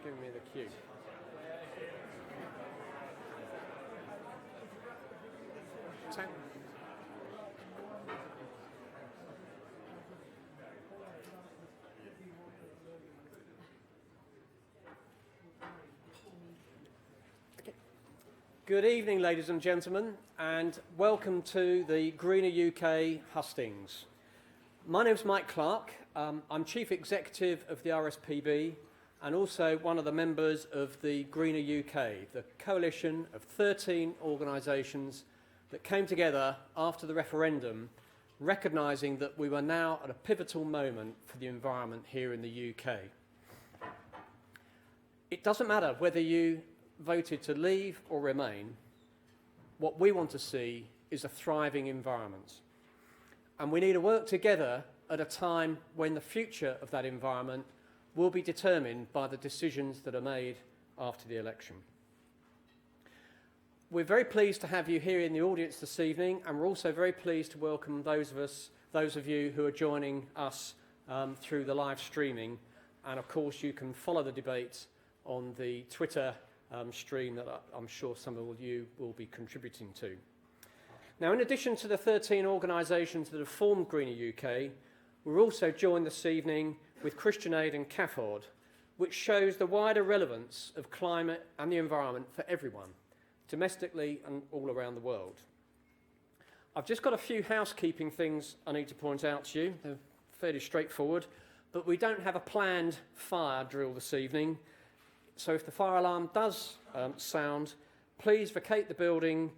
just giving me the cue. Ten. Good evening, ladies and gentlemen, and welcome to the Greener UK Hustings. My name's Mike Clark. I'm Chief Executive of the RSPB and also one of the members of the Greener UK, the coalition of 13 organisations that came together after the referendum, recognising that we were now at a pivotal moment for the environment here in the UK. It doesn't matter whether you voted to leave or remain. What we want to see is a thriving environment. And we need to work together at a time when the future of that environment will be determined by the decisions that are made after the election. We're very pleased to have you here in the audience this evening, and we're also very pleased to welcome those of you who are joining us through the live streaming. And of course, you can follow the debate on the Twitter stream that I'm sure some of you will be contributing to. Now, in addition to the 13 organisations that have formed Greener UK, we're also joined this evening with Christian Aid and CAFOD, which shows the wider relevance of climate and the environment for everyone, domestically and all around the world. I've just got a few housekeeping things I need to point out to you. They're fairly straightforward, but we don't have a planned fire drill this evening. So if the fire alarm does sound, please vacate the building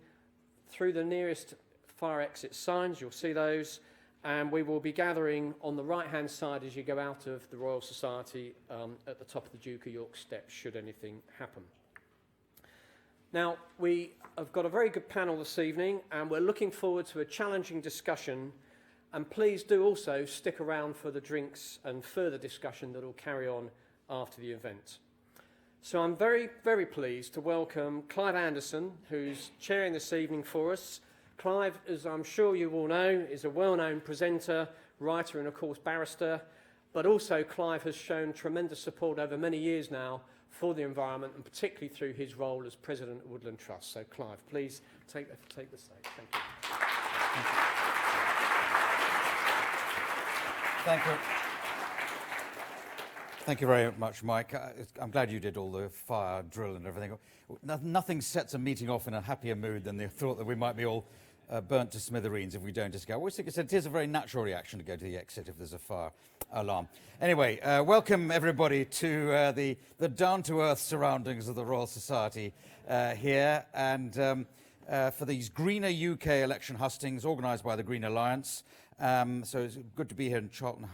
through the nearest fire exit signs. You'll see those. And we will be gathering on the right-hand side as you go out of the Royal Society at the top of the Duke of York steps, should anything happen. Now, we have got a very good panel this evening, and we're looking forward to a challenging discussion. And please do also stick around for the drinks and further discussion that will carry on after the event. So I'm very, very pleased to welcome Clive Anderson, who's chairing this evening for us. Clive, as I'm sure you all know, is a well-known presenter, writer and, of course, barrister. But also, Clive has shown tremendous support over many years now for the environment, and particularly through his role as president of Woodland Trust. So, Clive, please take the stage. Thank you. Thank you. Thank you very much, Mike. I'm glad you did all the fire drill and everything. Nothing sets a meeting off in a happier mood than the thought that we might be all burnt to smithereens if we don't escape. I always think it is a very natural reaction to go to the exit if there's a fire alarm. Anyway, welcome everybody to the down-to-earth surroundings of the Royal Society here, and for these Greener UK election hustings organised by the Green Alliance. So it's good to be here in Carlton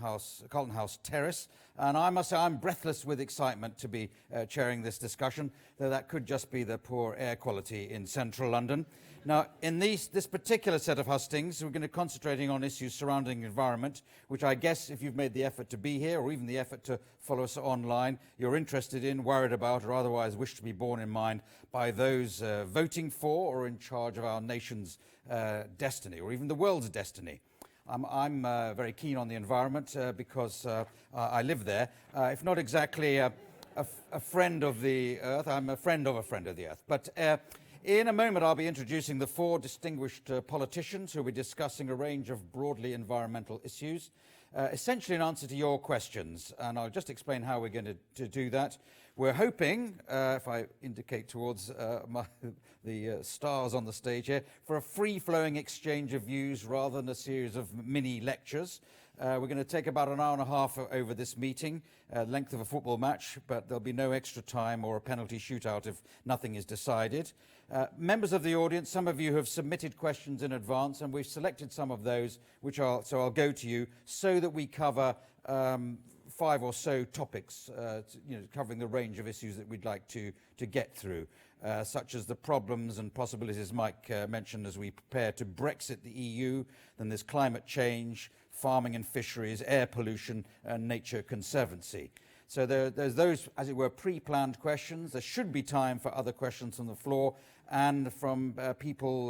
House Terrace, and I must say I'm breathless with excitement to be chairing this discussion, though that could just be the poor air quality in central London. Now, in this particular set of hustings, we're going to be concentrating on issues surrounding the environment, which I guess if you've made the effort to be here, or even the effort to follow us online, you're interested in, worried about, or otherwise wish to be borne in mind by those voting for or in charge of our nation's destiny, or even the world's destiny. I'm very keen on the environment because I live there. If not exactly a friend of the earth, I'm a friend of the earth. But in a moment, I'll be introducing the four distinguished politicians who will be discussing a range of broadly environmental issues, essentially in answer to your questions. And I'll just explain how we're going to do that. We're hoping, if I indicate towards the stars on the stage here, for a free-flowing exchange of views rather than a series of mini lectures. We're going to take about an hour and a half over this meeting, length of a football match, but there'll be no extra time or a penalty shootout if nothing is decided. Members of the audience, some of you have submitted questions in advance, and we've selected some of those, so I'll go to you, so that we cover 5 or so topics, covering the range of issues that we'd like to get through, such as the problems and possibilities Mike mentioned as we prepare to Brexit the EU. Then there's climate change, farming and fisheries, air pollution, and nature conservancy. So there's those, as it were, pre-planned questions. There should be time for other questions from the floor and from people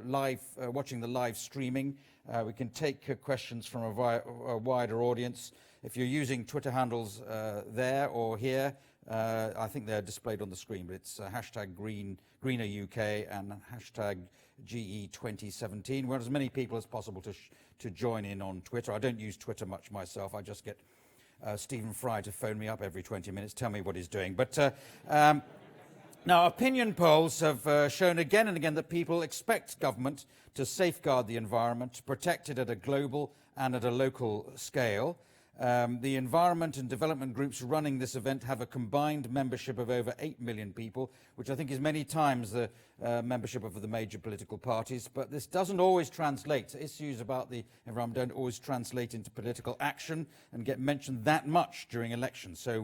live watching the live streaming. We can take questions from a wider audience. If you're using Twitter handles there or here, I think they're displayed on the screen, but it's hashtag Greener UK and hashtag GE 2017. We want as many people as possible to join in on Twitter. I don't use Twitter much myself. I just get Stephen Fry to phone me up every 20 minutes, tell me what he's doing. But now, opinion polls have shown again and again that people expect government to safeguard the environment, to protect it at a global and at a local scale. The environment and development groups running this event have a combined membership of over 8 million people, which I think is many times the membership of the major political parties. But this doesn't always translate. Issues about the environment don't always translate into political action and get mentioned that much during elections. So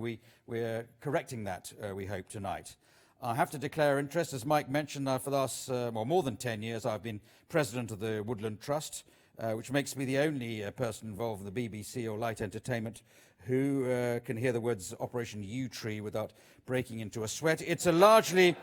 we're correcting that, we hope, tonight. I have to declare interest. As Mike mentioned, for the last more than 10 years, I've been president of the Woodland Trust, which makes me the only person involved in the BBC or light entertainment who can hear the words Operation U-Tree without breaking into a sweat. It's a largely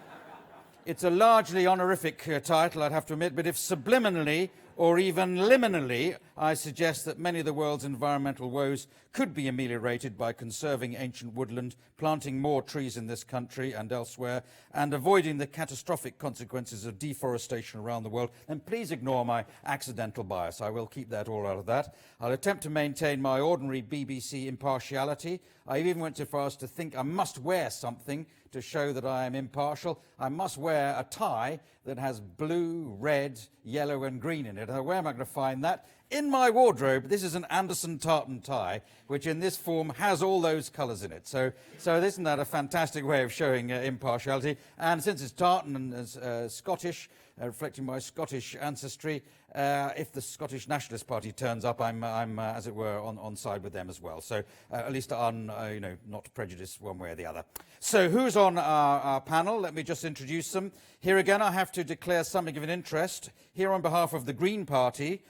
honorific title, I'd have to admit, but if subliminally or even liminally, I suggest that many of the world's environmental woes could be ameliorated by conserving ancient woodland, planting more trees in this country and elsewhere, and avoiding the catastrophic consequences of deforestation around the world. And please ignore my accidental bias. I will keep that all out of that. I'll attempt to maintain my ordinary BBC impartiality. I even went so far as to think I must wear something to show that I am impartial. I must wear a tie that has blue, red, yellow and green in it. Where am I going to find that? In my wardrobe. This is an Anderson tartan tie, which in this form has all those colours in it. So isn't that a fantastic way of showing impartiality? And since it's tartan and Scottish, reflecting my Scottish ancestry, if the Scottish Nationalist Party turns up, I'm as it were, on side with them as well. So at least not prejudiced one way or the other. So who's on our panel? Let me just introduce them. Here again, I have to declare something of an interest. Here on behalf of the Green Party,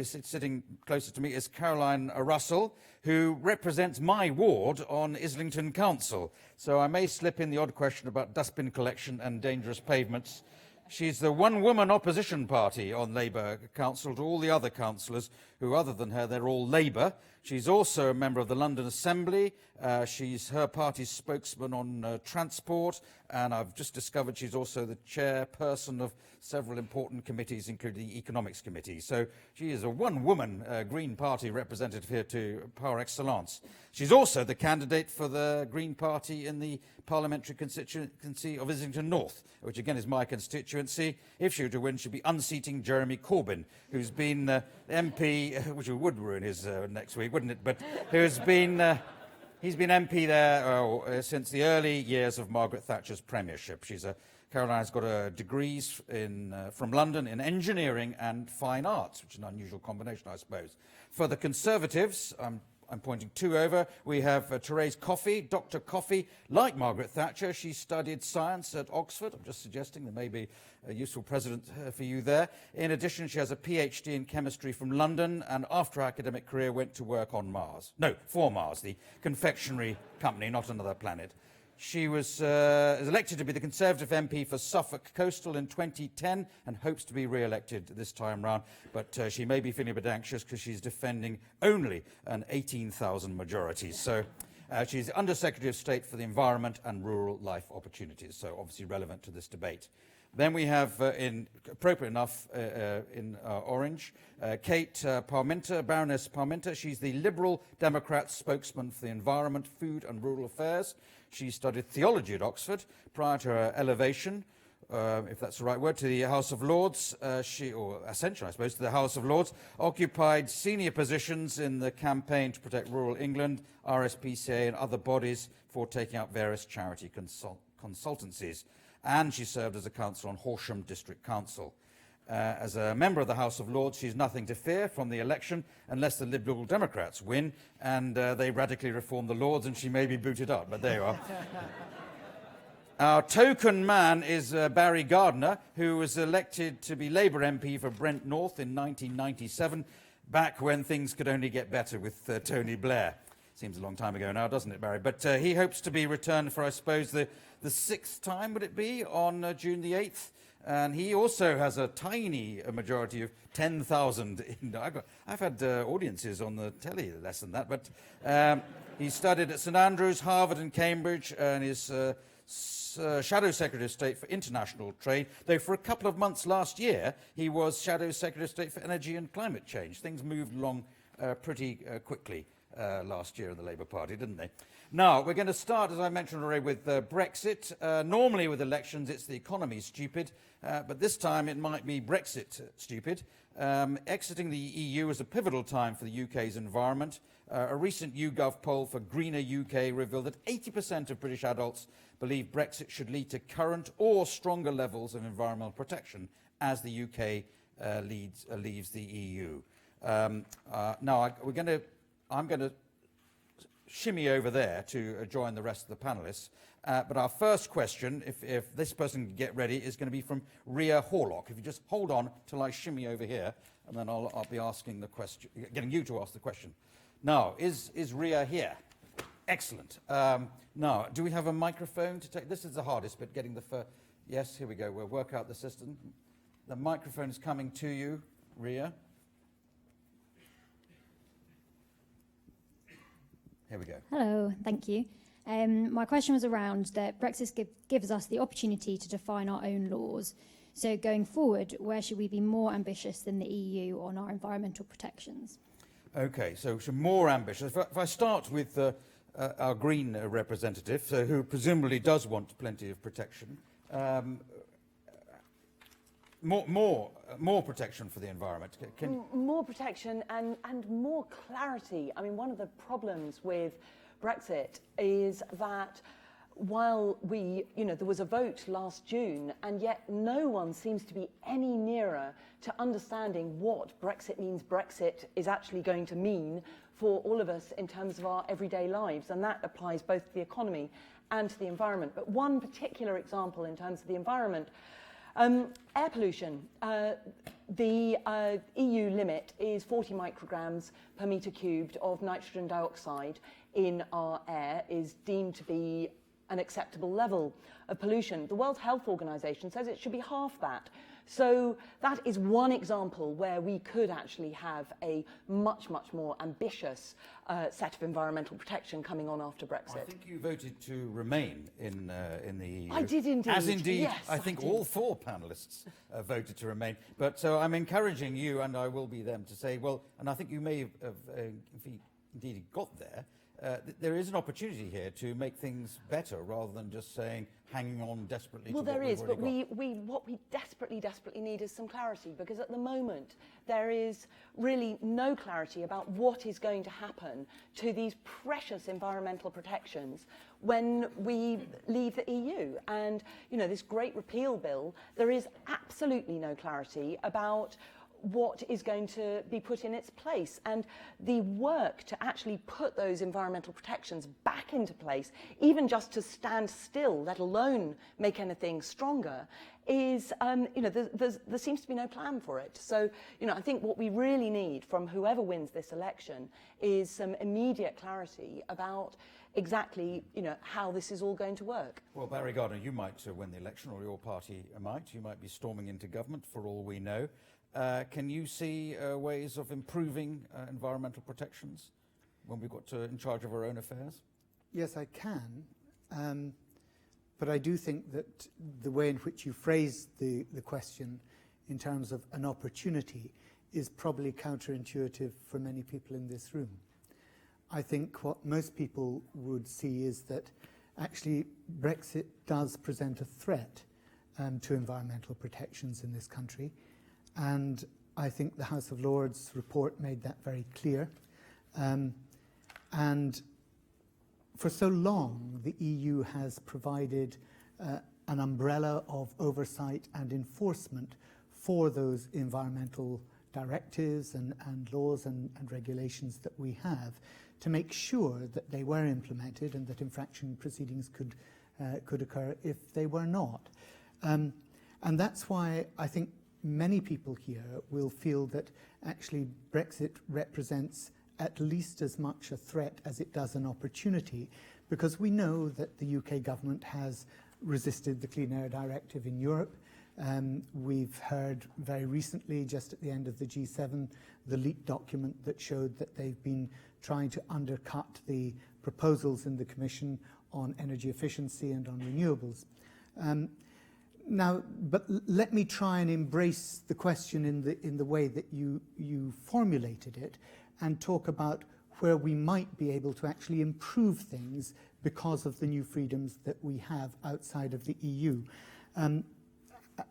sitting closer to me is Caroline Russell, who represents my ward on Islington Council. So I may slip in the odd question about dustbin collection and dangerous pavements. She's the one-woman opposition party on Labour Council to all the other councillors who, other than her, they're all Labour. She's also a member of the London Assembly. She's her party's spokesman on transport, and I've just discovered she's also the chairperson of several important committees, including the Economics Committee. So she is a one-woman Green Party representative here to par excellence. She's also the candidate for the Green Party in the parliamentary constituency of Islington North, which again is my constituency. If she were to win, she'd be unseating Jeremy Corbyn, who's been MP, which would ruin his next week, wouldn't it? But who's been... He's been MP there since the early years of Margaret Thatcher's premiership. Caroline's got degrees from London in engineering and fine arts, which is an unusual combination, I suppose. For the Conservatives, I'm pointing two over, we have Thérèse Coffey. Dr. Coffey, like Margaret Thatcher, she studied science at Oxford. I'm just suggesting there may be a useful president for you there. In addition, she has a PhD in chemistry from London, and after her academic career went to work on Mars. No, for Mars, the confectionery company, not another planet. She was elected to be the Conservative MP for Suffolk Coastal in 2010 and hopes to be re-elected this time round. But she may be feeling a bit anxious because she's defending only an 18,000 majority. So she's Under Secretary of State for the Environment and Rural Life Opportunities, so obviously relevant to this debate. Then we have, appropriate enough, in orange, Kate Parminter, Baroness Parminter. She's the Liberal Democrat spokesman for the Environment, Food and Rural Affairs. She studied theology at Oxford prior to her elevation, if that's the right word, to the House of Lords. Or ascension, I suppose, to the House of Lords, occupied senior positions in the campaign to protect rural England, RSPCA and other bodies for taking out various charity consultancies. And she served as a councillor on Horsham District Council. As a member of the House of Lords, she's nothing to fear from the election unless the Liberal Democrats win and they radically reform the Lords and she may be booted up, but there you are. Our token man is Barry Gardiner, who was elected to be Labour MP for Brent North in 1997, back when things could only get better with Tony Blair. Seems a long time ago now, doesn't it, Barry? But he hopes to be returned for, I suppose, the sixth time, would it be, on June the 8th. And he also has a tiny majority of 10,000. I've had audiences on the telly less than that, but he studied at St Andrews, Harvard and Cambridge, and is Shadow Secretary of State for International Trade, though for a couple of months last year he was Shadow Secretary of State for Energy and Climate Change. Things moved along pretty quickly last year in the Labour Party, didn't they? Now, we're going to start, as I mentioned already, with Brexit. Normally with elections it's the economy stupid, but this time it might be Brexit stupid. Exiting the EU is a pivotal time for the UK's environment. A recent YouGov poll for Greener UK revealed that 80% of British adults believe Brexit should lead to current or stronger levels of environmental protection as the UK leaves the EU. Now, I'm going to shimmy over there to join the rest of the panellists. But our first question, if this person can get ready, is going to be from Ria Horlock. If you just hold on till I shimmy over here, and then I'll be asking the question, getting you to ask the question. Now, is Ria here? Excellent. Now, do we have a microphone to take? This is the hardest bit, getting the first. Yes, here we go. We'll work out the system. The microphone is coming to you, Ria. Here we go. Hello, thank you. My question was around that Brexit gives us the opportunity to define our own laws. So going forward, where should we be more ambitious than the EU on our environmental protections? Okay, so more ambitious. If I start with our Green representative, who presumably does want plenty of protection, more protection for the environment. More protection and more clarity. I mean, one of the problems with Brexit is that while there was a vote last June, and yet no one seems to be any nearer to understanding what Brexit means Brexit is actually going to mean for all of us in terms of our everyday lives, and that applies both to the economy and to the environment. But one particular example in terms of the environment, air pollution. The EU limit is 40 micrograms per metre cubed of nitrogen dioxide in our air is deemed to be an acceptable level of pollution. The World Health Organization says it should be half that. So that is one example where we could actually have a much, much more ambitious set of environmental protection coming on after Brexit. I think you voted to remain in the EU. I did indeed. As indeed, yes, I think all four panellists voted to remain. But so I'm encouraging you, and I will be them, to say, well, and I think you may have indeed got there, there is an opportunity here to make things better rather than just saying hanging on desperately. Well, to there is, but what we desperately need is some clarity, because at the moment there is really no clarity about what is going to happen to these precious environmental protections when we leave the EU. And this great repeal bill, there is absolutely no clarity about what is going to be put in its place, and the work to actually put those environmental protections back into place, even just to stand still, let alone make anything stronger, is there seems to be no plan for it. So I think what we really need from whoever wins this election is some immediate clarity about exactly how this is all going to work. Well, Barry Gardiner, you might win the election, or your party might. You might be storming into government for all we know. Can you see ways of improving environmental protections when we've got in charge of our own affairs? Yes, I can. But I do think that the way in which you phrased the question in terms of an opportunity is probably counterintuitive for many people in this room. I think what most people would see is that actually Brexit does present a threat to environmental protections in this country. And I think the House of Lords report made that very clear. And for so long, the EU has provided an umbrella of oversight and enforcement for those environmental directives and laws and regulations that we have, to make sure that they were implemented and that infraction proceedings could occur if they were not. And that's why I think many people here will feel that actually Brexit represents at least as much a threat as it does an opportunity, because we know that the UK government has resisted the Clean Air Directive in Europe. We've heard very recently, just at the end of the G7, the leaked document that showed that they've been trying to undercut the proposals in the Commission on energy efficiency and on renewables. Now, but let me try and embrace the question in the way that you formulated it, and talk about where we might be able to actually improve things because of the new freedoms that we have outside of the EU.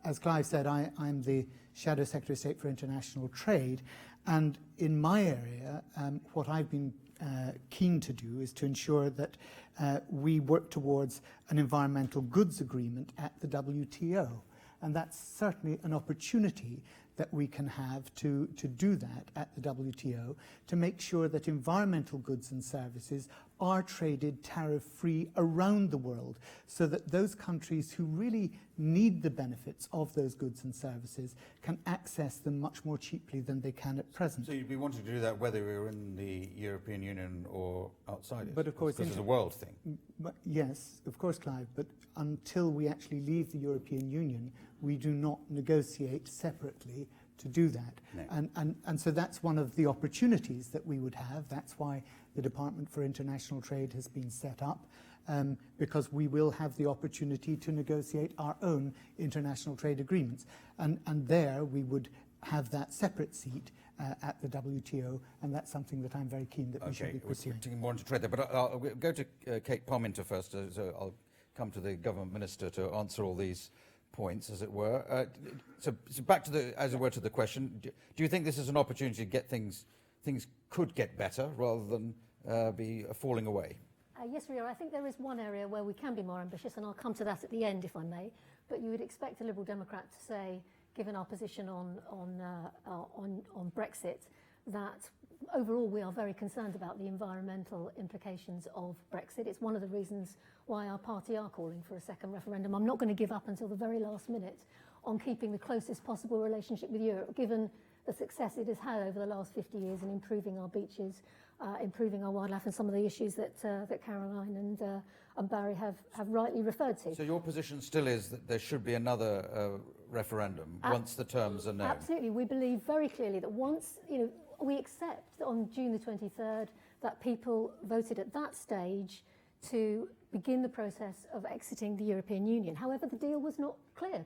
As Clive said, I'm the Shadow Secretary of State for International Trade, and in my area, what I've been keen to do is to ensure that we work towards an environmental goods agreement at the WTO. And that's certainly an opportunity that we can have to do that at the WTO, to make sure that environmental goods and services are traded tariff-free around the world, so that those countries who really need the benefits of those goods and services can access them much more cheaply than they can at present. So you'd be wanting to do that whether we're in the European Union or outside it? But of course, this is a world thing. Yes, of course, Clive, but until we actually leave the European Union, we do not negotiate separately to do that. No. And so that's one of the opportunities that we would have. That's why the Department for International Trade has been set up, because we will have the opportunity to negotiate our own international trade agreements. And there we would have that separate seat at the WTO, and that's something that I'm very keen that we should be pursuing. Okay, more to trade there, but I'll go to Kate Parminter first, so I'll come to the Government Minister to answer all these points, as it were. So back to the, as it were, to the question: do you think this is an opportunity to get things could get better rather than be falling away? Yes, Ria, I think there is one area where we can be more ambitious, and I'll come to that at the end, if I may. But you would expect a Liberal Democrat to say, given our position on Brexit, that overall we are very concerned about the environmental implications of Brexit. It's one of the reasons why our party are calling for a second referendum. I'm not going to give up until the very last minute on keeping the closest possible relationship with Europe, given the success it has had over the last 50 years in improving our beaches, improving our wildlife, and some of the issues that Caroline and Barry have rightly referred to. So your position still is that there should be another referendum once the terms are known? Absolutely. We believe very clearly that once, we accept that on June the 23rd that people voted at that stage to begin the process of exiting the European Union. However, the deal was not clear.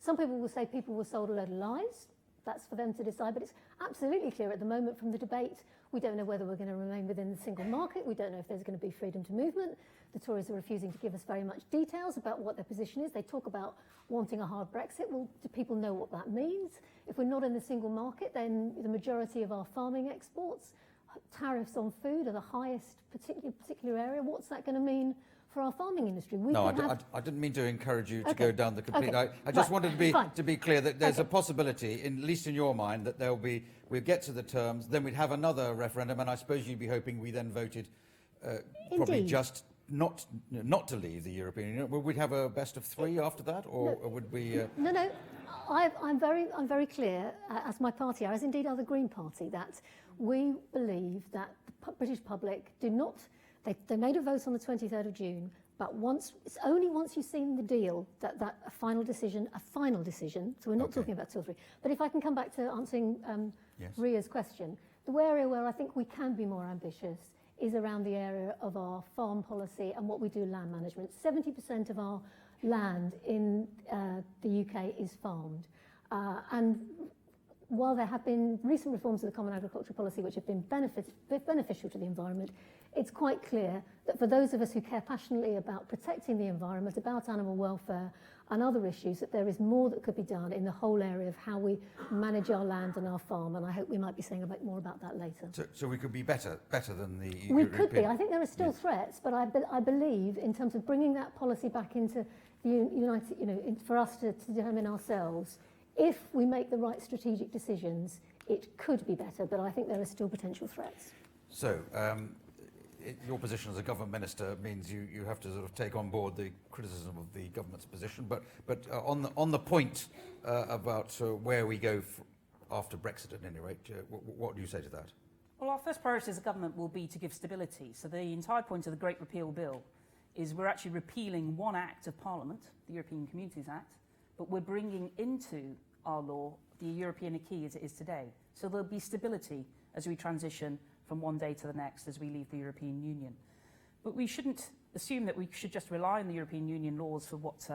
Some people will say people were sold a load of lies. That's for them to decide, but it's absolutely clear at the moment from the debate. We don't know whether we're going to remain within the single market. We don't know if there's going to be freedom to movement. The Tories are refusing to give us very much details about what their position is. They talk about wanting a hard Brexit. Well, do people know what that means? If we're not in the single market, then the majority of our farming exports, tariffs on food are the highest particular area. What's that going to mean for our farming industry? I didn't mean to encourage you to go down the complete... Okay. I just wanted to be clear that there's a possibility, at least in your mind, that we'll get to the terms, then we'd have another referendum, and I suppose you'd be hoping we then voted probably just not to leave the European Union. Would we have a best of three after that, or would we... No. I'm very clear, as my party, as indeed are the Green Party, that we believe that the British public do not... They made a vote on the 23rd of June, but it's only once you've seen the deal that a final decision, so we're not talking about 2 or 3. But if I can come back to answering Ria's question, the area where I think we can be more ambitious is around the area of our farm policy and what we do land management. 70% of our land in the UK is farmed. And while there have been recent reforms of the Common Agricultural Policy which have been beneficial to the environment, it's quite clear that for those of us who care passionately about protecting the environment, about animal welfare and other issues, that there is more that could be done in the whole area of how we manage our land and our farm, and I hope we might be saying a bit more about that later. So we could be better than the We European... could be. I think there are still threats, but I believe in terms of bringing that policy back into the United, for us to determine ourselves, if we make the right strategic decisions, it could be better, but I think there are still potential threats. So, your position as a government minister means you have to sort of take on board the criticism of the government's position, but on the point about where we go after Brexit, at any rate, what do you say to that? Well, our first priority as a government will be to give stability. So the entire point of the Great Repeal Bill is we're actually repealing one act of Parliament, the European Communities Act, but we're bringing into our law the European acquis as it is today. So there'll be stability as we transition from one day to the next as we leave the European Union. But we shouldn't assume that we should just rely on the European Union laws for what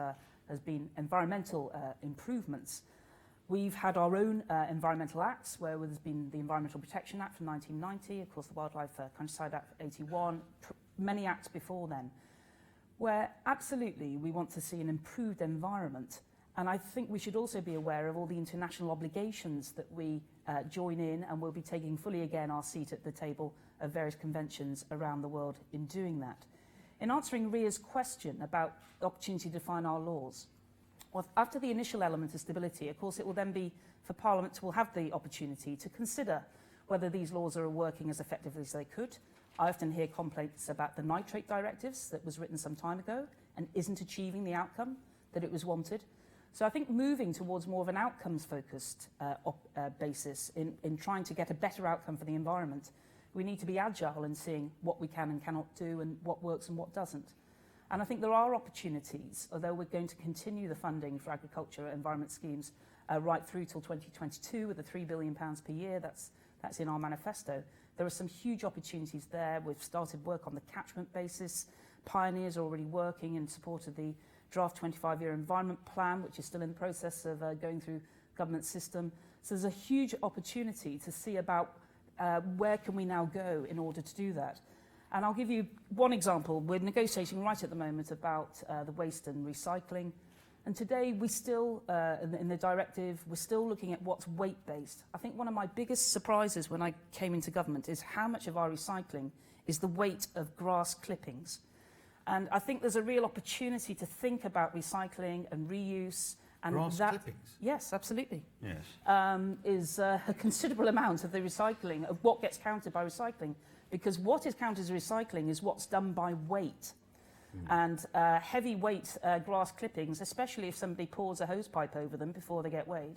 has been environmental improvements. We've had our own environmental acts, where there's been the Environmental Protection Act from 1990, of course the Wildlife Countryside Act of 81, many acts before then, where absolutely we want to see an improved environment. And I think we should also be aware of all the international obligations that we join in, and we'll be taking fully again our seat at the table of various conventions around the world in doing that. In answering Ria's question about the opportunity to define our laws, well, after the initial element of stability, of course, it will then be for Parliament to have the opportunity to consider whether these laws are working as effectively as they could. I often hear complaints about the nitrate directives that was written some time ago and isn't achieving the outcome that it was wanted. So I think moving towards more of an outcomes-focused basis in trying to get a better outcome for the environment, we need to be agile in seeing what we can and cannot do and what works and what doesn't. And I think there are opportunities, although we're going to continue the funding for agriculture environment schemes right through till 2022 with the £3 billion per year. That's in our manifesto. There are some huge opportunities there. We've started work on the catchment basis. Pioneers are already working in support of the draft 25-year environment plan, which is still in the process of going through government system. So there's a huge opportunity to see about where can we now go in order to do that. And I'll give you one example. We're negotiating right at the moment about the waste and recycling. And today we still, in the directive, we're still looking at what's weight-based. I think one of my biggest surprises when I came into government is how much of our recycling is the weight of grass clippings. And I think there's a real opportunity to think about recycling and reuse. And grass clippings? Yes, absolutely. Yes. Is a considerable amount of the recycling, of what gets counted by recycling. Because what is counted as recycling is what's done by weight. And heavy weight grass clippings, especially if somebody pours a hose pipe over them before they get weighed,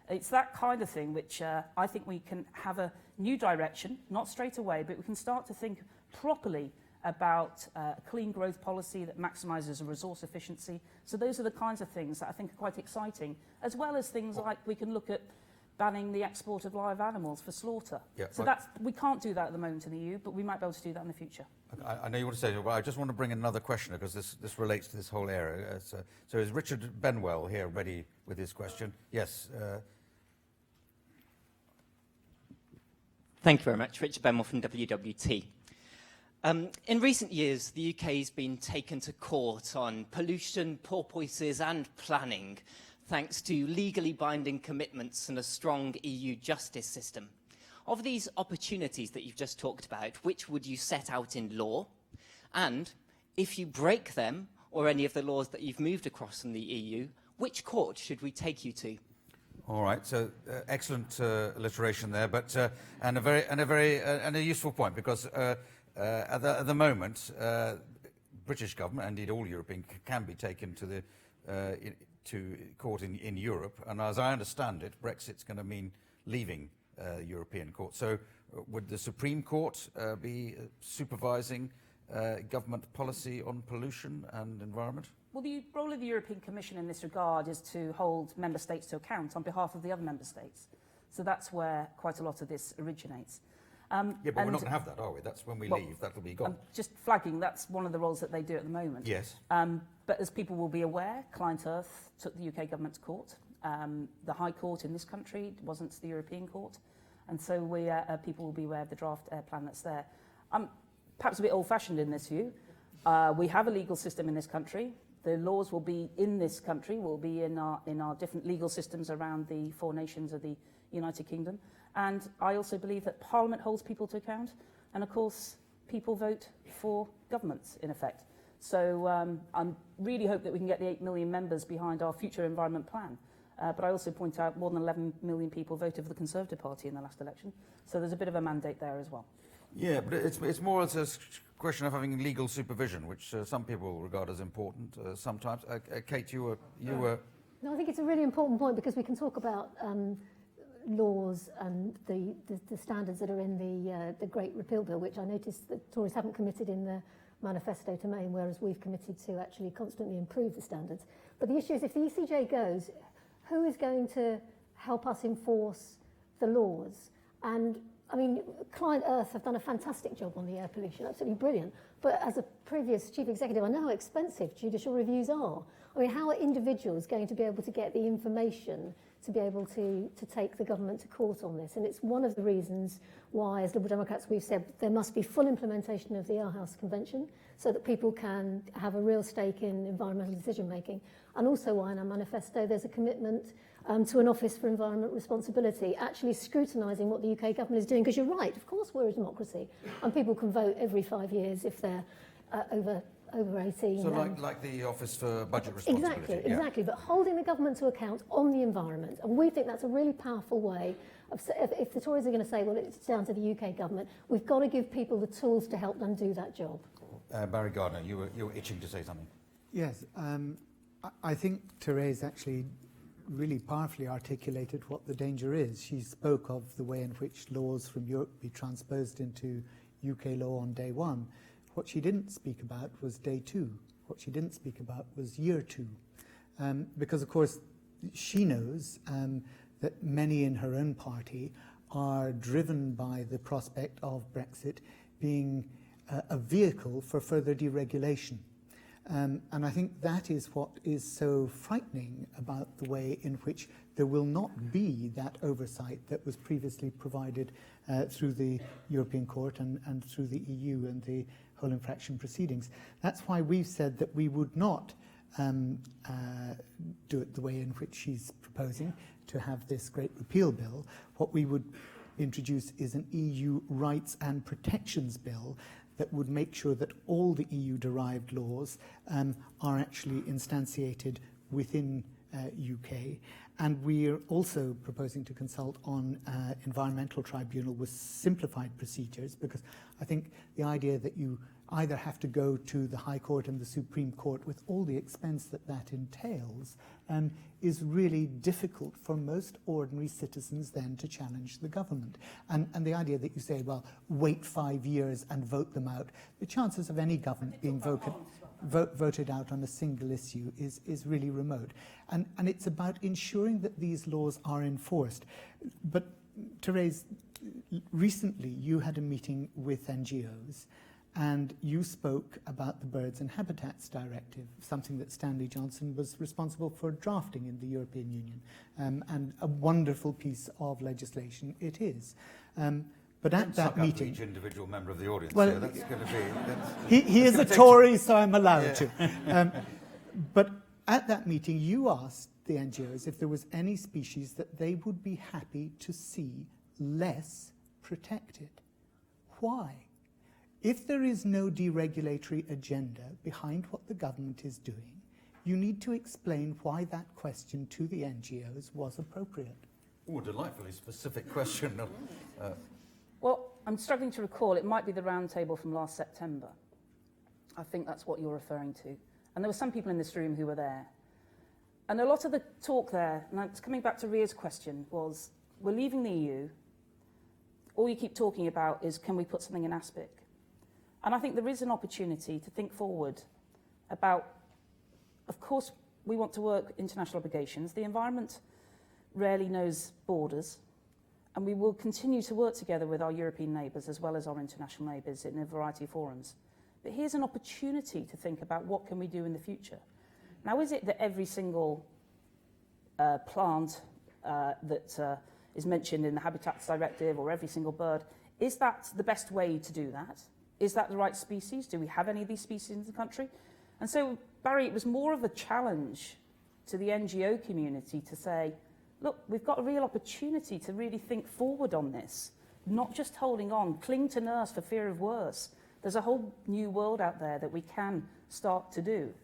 it's that kind of thing which I think we can have a new direction, not straight away, but we can start to think properly about a clean growth policy that maximises resource efficiency. So those are the kinds of things that I think are quite exciting, as well as things like we can look at banning the export of live animals for slaughter. Yeah, so we can't do that at the moment in the EU, but we might be able to do that in the future. I know you want to say, but I just want to bring in another question because this relates to this whole area. So is Richard Benwell here ready with his question? Yes. Thank you very much. Richard Benwell from WWT. In recent years, the UK has been taken to court on pollution, porpoises and planning, thanks to legally binding commitments and a strong EU justice system. Of these opportunities that you've just talked about, which would you set out in law? And if you break them, or any of the laws that you've moved across from the EU, which court should we take you to? All right, so excellent alliteration there, but and a useful point, because at the moment, British government, and indeed all European, can be taken to the to court in Europe, and as I understand it, Brexit's going to mean leaving European court. So would the Supreme Court be supervising government policy on pollution and environment? Well, the role of the European Commission in this regard is to hold member states to account on behalf of the other member states. So that's where quite a lot of this originates. Yeah, but we're not going to have that, are we? That's when we leave, that'll be gone. Just flagging, that's one of the roles that they do at the moment. Yes. But as people will be aware, Client Earth took the UK government to court. The High Court in this country wasn't the European Court. And so people will be aware of the draft plan that's there. Perhaps a bit old-fashioned in this view. We have a legal system in this country. The laws will be in this country, will be in our different legal systems around the 4 nations of the United Kingdom. And I also believe that Parliament holds people to account. And of course, people vote for governments, in effect. So I really hope that we can get the 8 million members behind our future environment plan. But I also point out more than 11 million people voted for the Conservative Party in the last election. So there's a bit of a mandate there as well. Yeah, but it's more as a question of having legal supervision, which some people regard as important sometimes. Kate, you were... No, I think it's a really important point, because we can talk about laws and the standards that are in the Great Repeal Bill, which I noticed the Tories haven't committed in the manifesto to Maine, whereas we've committed to actually constantly improve the standards. But the issue is, if the ECJ goes, who is going to help us enforce the laws? And I mean, Client Earth have done a fantastic job on the air pollution, absolutely brilliant. But as a previous chief executive, I know how expensive judicial reviews are. I mean, how are individuals going to be able to get the information to be able to take the government to court on this? And it's one of the reasons why, as Liberal Democrats, we've said there must be full implementation of the Aarhus Convention so that people can have a real stake in environmental decision making. And also why in our manifesto there's a commitment to an Office for Environment Responsibility, actually scrutinising what the UK government is doing. Because you're right, of course we're a democracy, and people can vote every 5 years if they're over 18. So like the Office for Budget Responsibility. Exactly. But holding the government to account on the environment. And we think that's a really powerful way of, if the Tories are going to say, well, it's down to the UK government, we've got to give people the tools to help them do that job. Barry Gardiner, you were itching to say something. Yes, I think Thérèse actually really powerfully articulated what the danger is. She spoke of the way in which laws from Europe be transposed into UK law on day one. What she didn't speak about was day two. What she didn't speak about was year two. Because, of course, she knows that many in her own party are driven by the prospect of Brexit being a vehicle for further deregulation. And I think that is what is so frightening about the way in which there will not be that oversight that was previously provided through the European Court and through the EU and the whole infraction proceedings. That's why we've said that we would not do it the way in which she's proposing, to have this great repeal bill. What we would introduce is an EU rights and protections bill that would make sure that all the EU-derived laws are actually instantiated within UK. And we're also proposing to consult on environmental tribunal with simplified procedures, because I think the idea that you either have to go to the High Court and the Supreme Court with all the expense that that entails is really difficult for most ordinary citizens then to challenge the government. And the idea that you say, well, wait 5 years and vote them out, the chances of any government being voted out on a single issue is really remote. And it's about ensuring that these laws are enforced. But Thérèse, recently you had a meeting with NGOs, and you spoke about the Birds and Habitats Directive, something that Stanley Johnson was responsible for drafting in the European Union, and a wonderful piece of legislation it is. But at that meeting, each individual member of the audience. Well, so that's going to be. He is a Tory, so I'm allowed to. But at that meeting, you asked the NGOs if there was any species that they would be happy to see less protected. Why? If there is no deregulatory agenda behind what the government is doing, you need to explain why that question to the NGOs was appropriate. Oh, a delightfully specific question. Well, I'm struggling to recall. It might be the round table from last September. I think that's what you're referring to. And there were some people in this room who were there. And a lot of the talk there, and it's coming back to Ria's question, was we're leaving the EU. All you keep talking about is, can we put something in ASPIC? And I think there is an opportunity to think forward about, of course, we want to work international obligations. The environment rarely knows borders, and we will continue to work together with our European neighbours as well as our international neighbours in a variety of forums. But here's an opportunity to think about what can we do in the future. Now, is it that every single plant that is mentioned in the Habitats Directive, or every single bird, is that the best way to do that? Is that the right species? Do we have any of these species in the country? And so, Barry, it was more of a challenge to the NGO community to say, look, we've got a real opportunity to really think forward on this, not just holding on, cling to nurse for fear of worse. There's a whole new world out there that we can start to do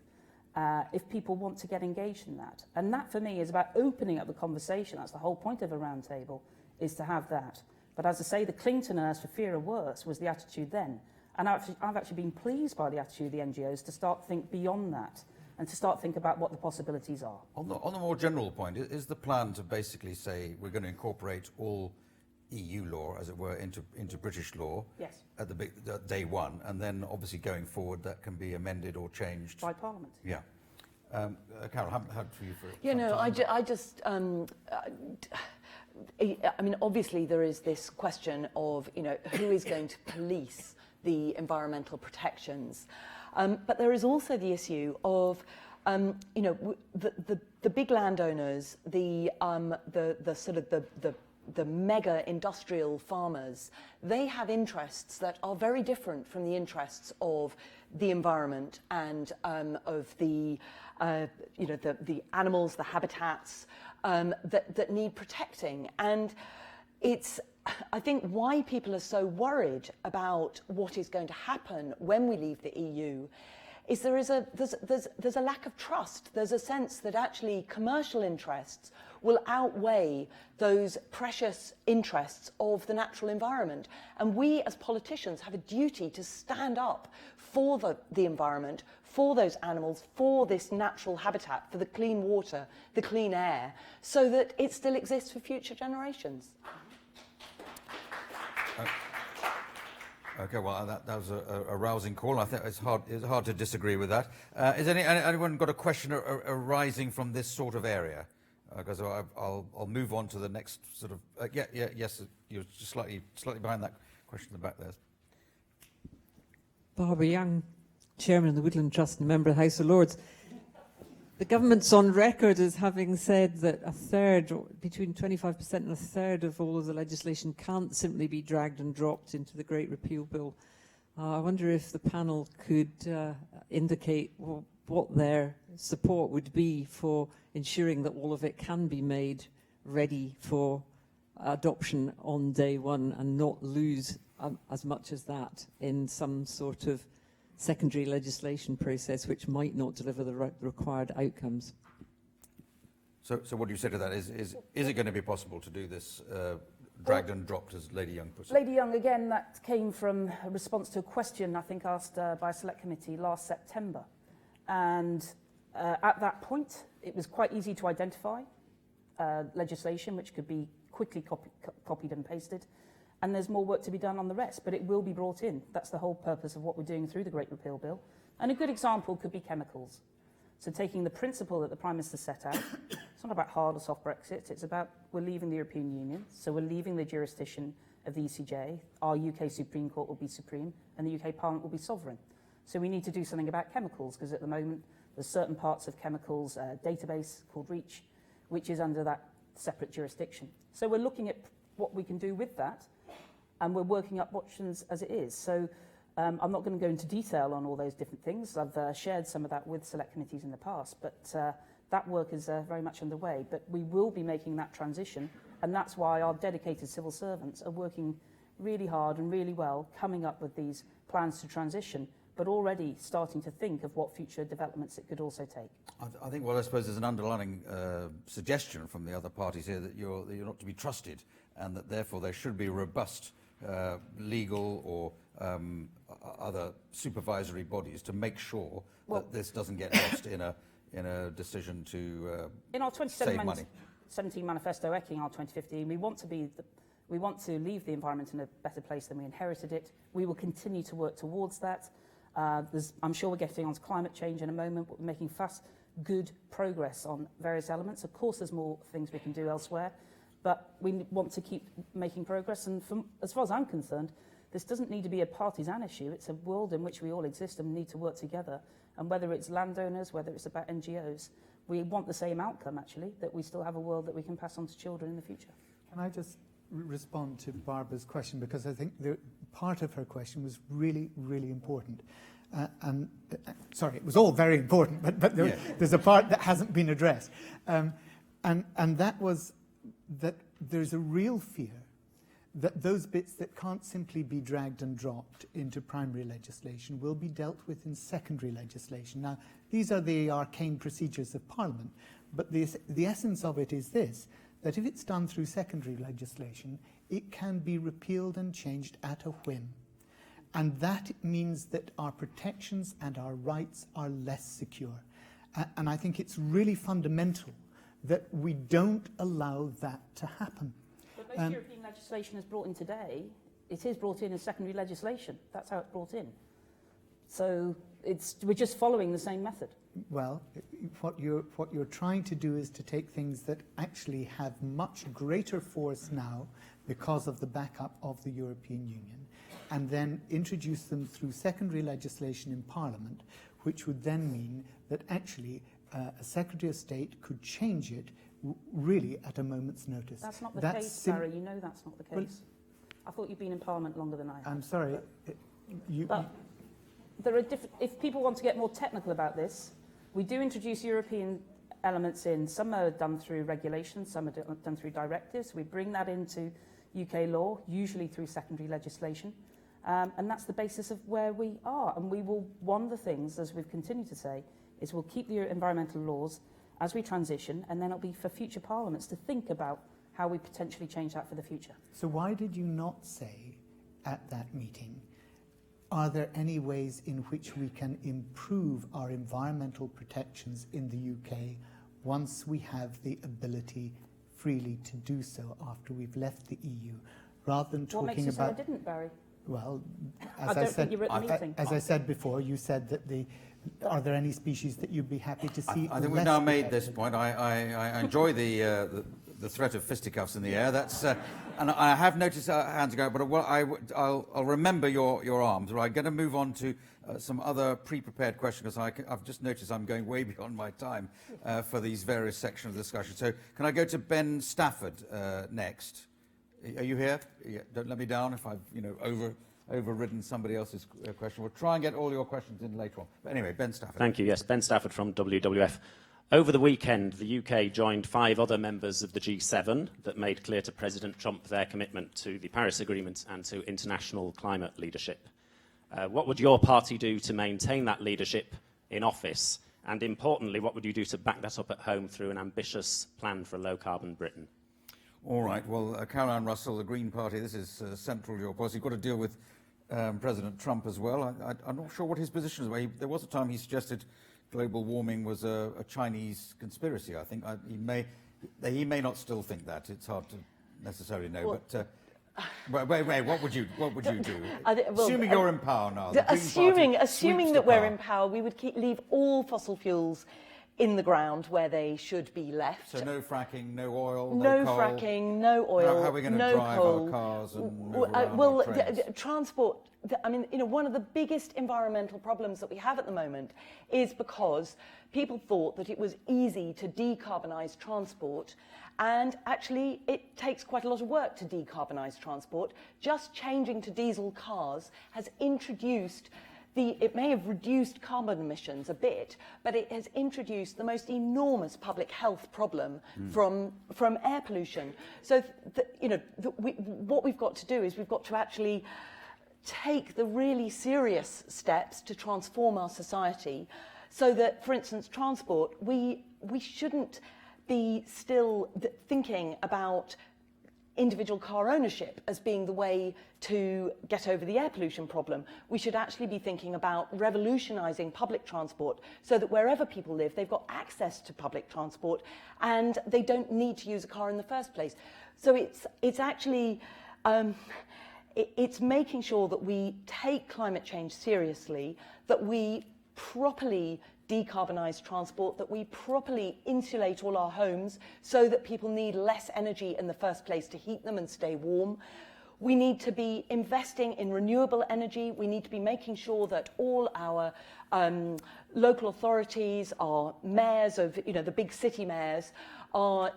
if people want to get engaged in that. And that, for me, is about opening up the conversation. That's the whole point of a roundtable, is to have that. But as I say, the cling to nurse for fear of worse was the attitude then. And I've actually been pleased by the attitude of the NGOs to start to think beyond that and to start to think about what the possibilities are. On the more general point, is the plan to basically say we're going to incorporate all EU law, as it were, into British law. Yes. At day one, and then obviously going forward that can be amended or changed By Parliament. Yeah. Carol, how for you for? Yeah, no, I just. I mean, obviously there is this question of, you know, who is going to police the environmental protections, but there is also the issue of, you know, the big landowners, the sort of the mega industrial farmers. They have interests that are very different from the interests of the environment and of the you know, the animals, the habitats that need protecting. And it's, I think, why people are so worried about what is going to happen when we leave the EU is there's a lack of trust. There's a sense that actually commercial interests will outweigh those precious interests of the natural environment. And we as politicians have a duty to stand up for the environment, for those animals, for this natural habitat, for the clean water, the clean air, so that it still exists for future generations. Okay, well, that was a rousing call. I think it's hard to disagree with that. Is anyone got a question arising from this sort of area? Because I'll move on to the next sort of. Yes, you're just slightly behind that question in the back there. Barbara Young, Chairman of the Woodland Trust and Member of the House of Lords. The government's on record as having said that a third, between 25% and a third of all of the legislation can't simply be dragged and dropped into the Great Repeal Bill. I wonder if the panel could indicate what their support would be for ensuring that all of it can be made ready for adoption on day one and not lose as much as that in some sort of secondary legislation process which might not deliver the required outcomes. So what do you say to that? Is it going to be possible to do this dragged and dropped, as Lady Young puts it? Lady Young, again, that came from a response to a question, I think, asked by a select committee last September. And at that point, it was quite easy to identify legislation which could be quickly copied and pasted. And there's more work to be done on the rest, but it will be brought in. That's the whole purpose of what we're doing through the Great Repeal Bill. And a good example could be chemicals. So taking the principle that the Prime Minister set out, it's not about hard or soft Brexit, it's about we're leaving the European Union, so we're leaving the jurisdiction of the ECJ, our UK Supreme Court will be supreme, and the UK Parliament will be sovereign. So we need to do something about chemicals, because at the moment there's certain parts of chemicals database called REACH, which is under that separate jurisdiction. So we're looking at what we can do with that, and we're working up options as it is. So I'm not going to go into detail on all those different things. I've shared some of that with select committees in the past, but that work is very much underway. But we will be making that transition, and that's why our dedicated civil servants are working really hard and really well, coming up with these plans to transition, but already starting to think of what future developments it could also take. I think, well, I suppose there's an underlying suggestion from the other parties here that you're not to be trusted, and that therefore there should be robust legal or other supervisory bodies to make sure that this doesn't get lost in a decision to in our save money. 17 manifesto echoing our 2015, we want to leave the environment in a better place than we inherited it. We will continue to work towards that. I'm sure we're getting onto climate change in a moment, but we're making good progress on various elements. Of course, there's more things we can do elsewhere, but we want to keep making progress. And as far as I'm concerned, this doesn't need to be a partisan issue. It's a world in which we all exist and need to work together. And whether it's landowners, whether it's about NGOs, we want the same outcome, actually, that we still have a world that we can pass on to children in the future. Can I just respond to Barbara's question, because I think part of her question was really, really important. Sorry, it was all very important, but there's a part that hasn't been addressed. And that was that there's a real fear that those bits that can't simply be dragged and dropped into primary legislation will be dealt with in secondary legislation. Now, these are the arcane procedures of Parliament, but the essence of it is this, that if it's done through secondary legislation, it can be repealed and changed at a whim. And that means that our protections and our rights are less secure. And I think it's really fundamental that we don't allow that to happen. Most European legislation is brought in today. It is brought in as secondary legislation. That's how it's brought in. So we're just following the same method. Well, what you're trying to do is to take things that actually have much greater force now because of the backup of the European Union, and then introduce them through secondary legislation in Parliament, which would then mean that actually a Secretary of State could change it really at a moment's notice. That's not the case, Barry. You know that's not the case. Well, I thought you'd been in Parliament longer than I have. I'm sorry. But there are if people want to get more technical about this, we do introduce European elements in. Some are done through regulations, some are done through directives. We bring that into UK law, usually through secondary legislation. And that's the basis of where we are. And we will, one of the things, as we've continued to say, is we'll keep the environmental laws as we transition, and then it'll be for future parliaments to think about how we potentially change that for the future. So why did you not say at that meeting, are there any ways in which we can improve our environmental protections in the UK once we have the ability freely to do so after we've left the EU, rather than talking what makes you about... say I didn't, Barry? Well, I don't think you were at the meeting. As I said before, you said that are there any species that you'd be happy to see? I think we've now made this point. I enjoy the threat of fisticuffs in the air. That's and I have noticed hands go, but I'll remember your arms. Right, I'm going to move on to some other pre-prepared questions because I've just noticed I'm going way beyond my time for these various sections of the discussion. So can I go to Ben Stafford next? Are you here? Yeah, don't let me down if I've overridden somebody else's question. We'll try and get all your questions in later on. But anyway, Ben Stafford. Thank you. Yes, Ben Stafford from WWF. Over the weekend, the UK joined 5 other members of the G7 that made clear to President Trump their commitment to the Paris Agreement and to international climate leadership. What would your party do to maintain that leadership in office? And importantly, what would you do to back that up at home through an ambitious plan for a low-carbon Britain? All right. Well, Caroline Russell, the Green Party, this is central to your policy. You've got to deal with President Trump as well. I'm not sure what his position is. There was a time he suggested global warming was a Chinese conspiracy, I think. He may not still think that. It's hard to necessarily know. But wait, what would you do? Assuming you're in power now. Assuming that we're in power, we would leave all fossil fuels in the ground where they should be left. So no fracking, no oil, no coal. fracking, no oil, how are we going to no drive coal. our cars and move around our trains? Transport. I mean, one of the biggest environmental problems that we have at the moment is because people thought that it was easy to decarbonise transport, and actually it takes quite a lot of work to decarbonise transport. Just changing to diesel cars has introduced it may have reduced carbon emissions a bit, but it has introduced the most enormous public health problem from air pollution. So, what we've got to do is we've got to actually take the really serious steps to transform our society so that, for instance, transport, we shouldn't be still thinking about individual car ownership as being the way to get over the air pollution problem. We should actually be thinking about revolutionising public transport so that wherever people live, they've got access to public transport and they don't need to use a car in the first place. So it's actually it's making sure that we take climate change seriously, that we properly decarbonise transport, that we properly insulate all our homes so that people need less energy in the first place to heat them and stay warm. We need to be investing in renewable energy. We need to be making sure that all our local authorities, our mayors of, the big city mayors, are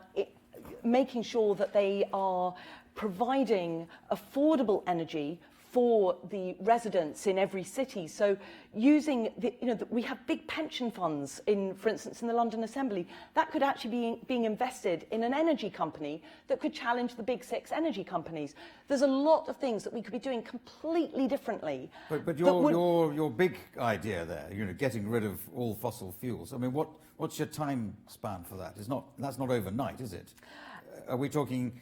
making sure that they are providing affordable energy for the residents in every city. So using we have big pension funds for instance, in the London Assembly. That could actually be being invested in an energy company that could challenge the big 6 energy companies. There's a lot of things that we could be doing completely differently. But your big idea there, getting rid of all fossil fuels. I mean, what's your time span for that? That's not overnight, is it? Are we talking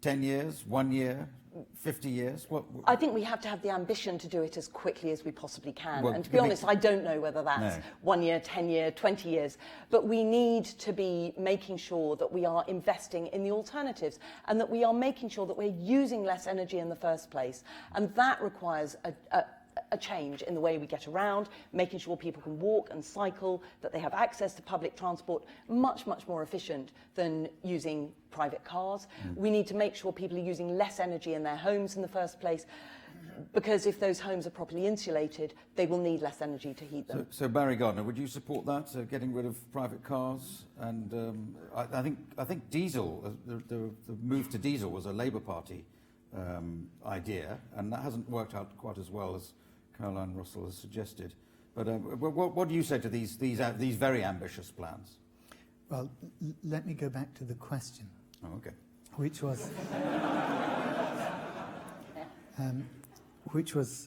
10 years, 1 year, 50 years? I think we have to have the ambition to do it as quickly as we possibly can. Well, and to be honest, I don't know whether that's 1 year, 10 year, 20 years. But we need to be making sure that we are investing in the alternatives and that we are making sure that we're using less energy in the first place. And that requires a change in the way we get around, making sure people can walk and cycle, that they have access to public transport, much, much more efficient than using private cars. We need to make sure people are using less energy in their homes in the first place, because if those homes are properly insulated, they will need less energy to heat them. So Barry Gardiner, would you support that, getting rid of private cars? And I think diesel, the move to diesel was a Labour Party idea, and that hasn't worked out quite as well as Caroline Russell has suggested. But what do you say to these very ambitious plans? Well, let me go back to the question. Oh, okay. Which was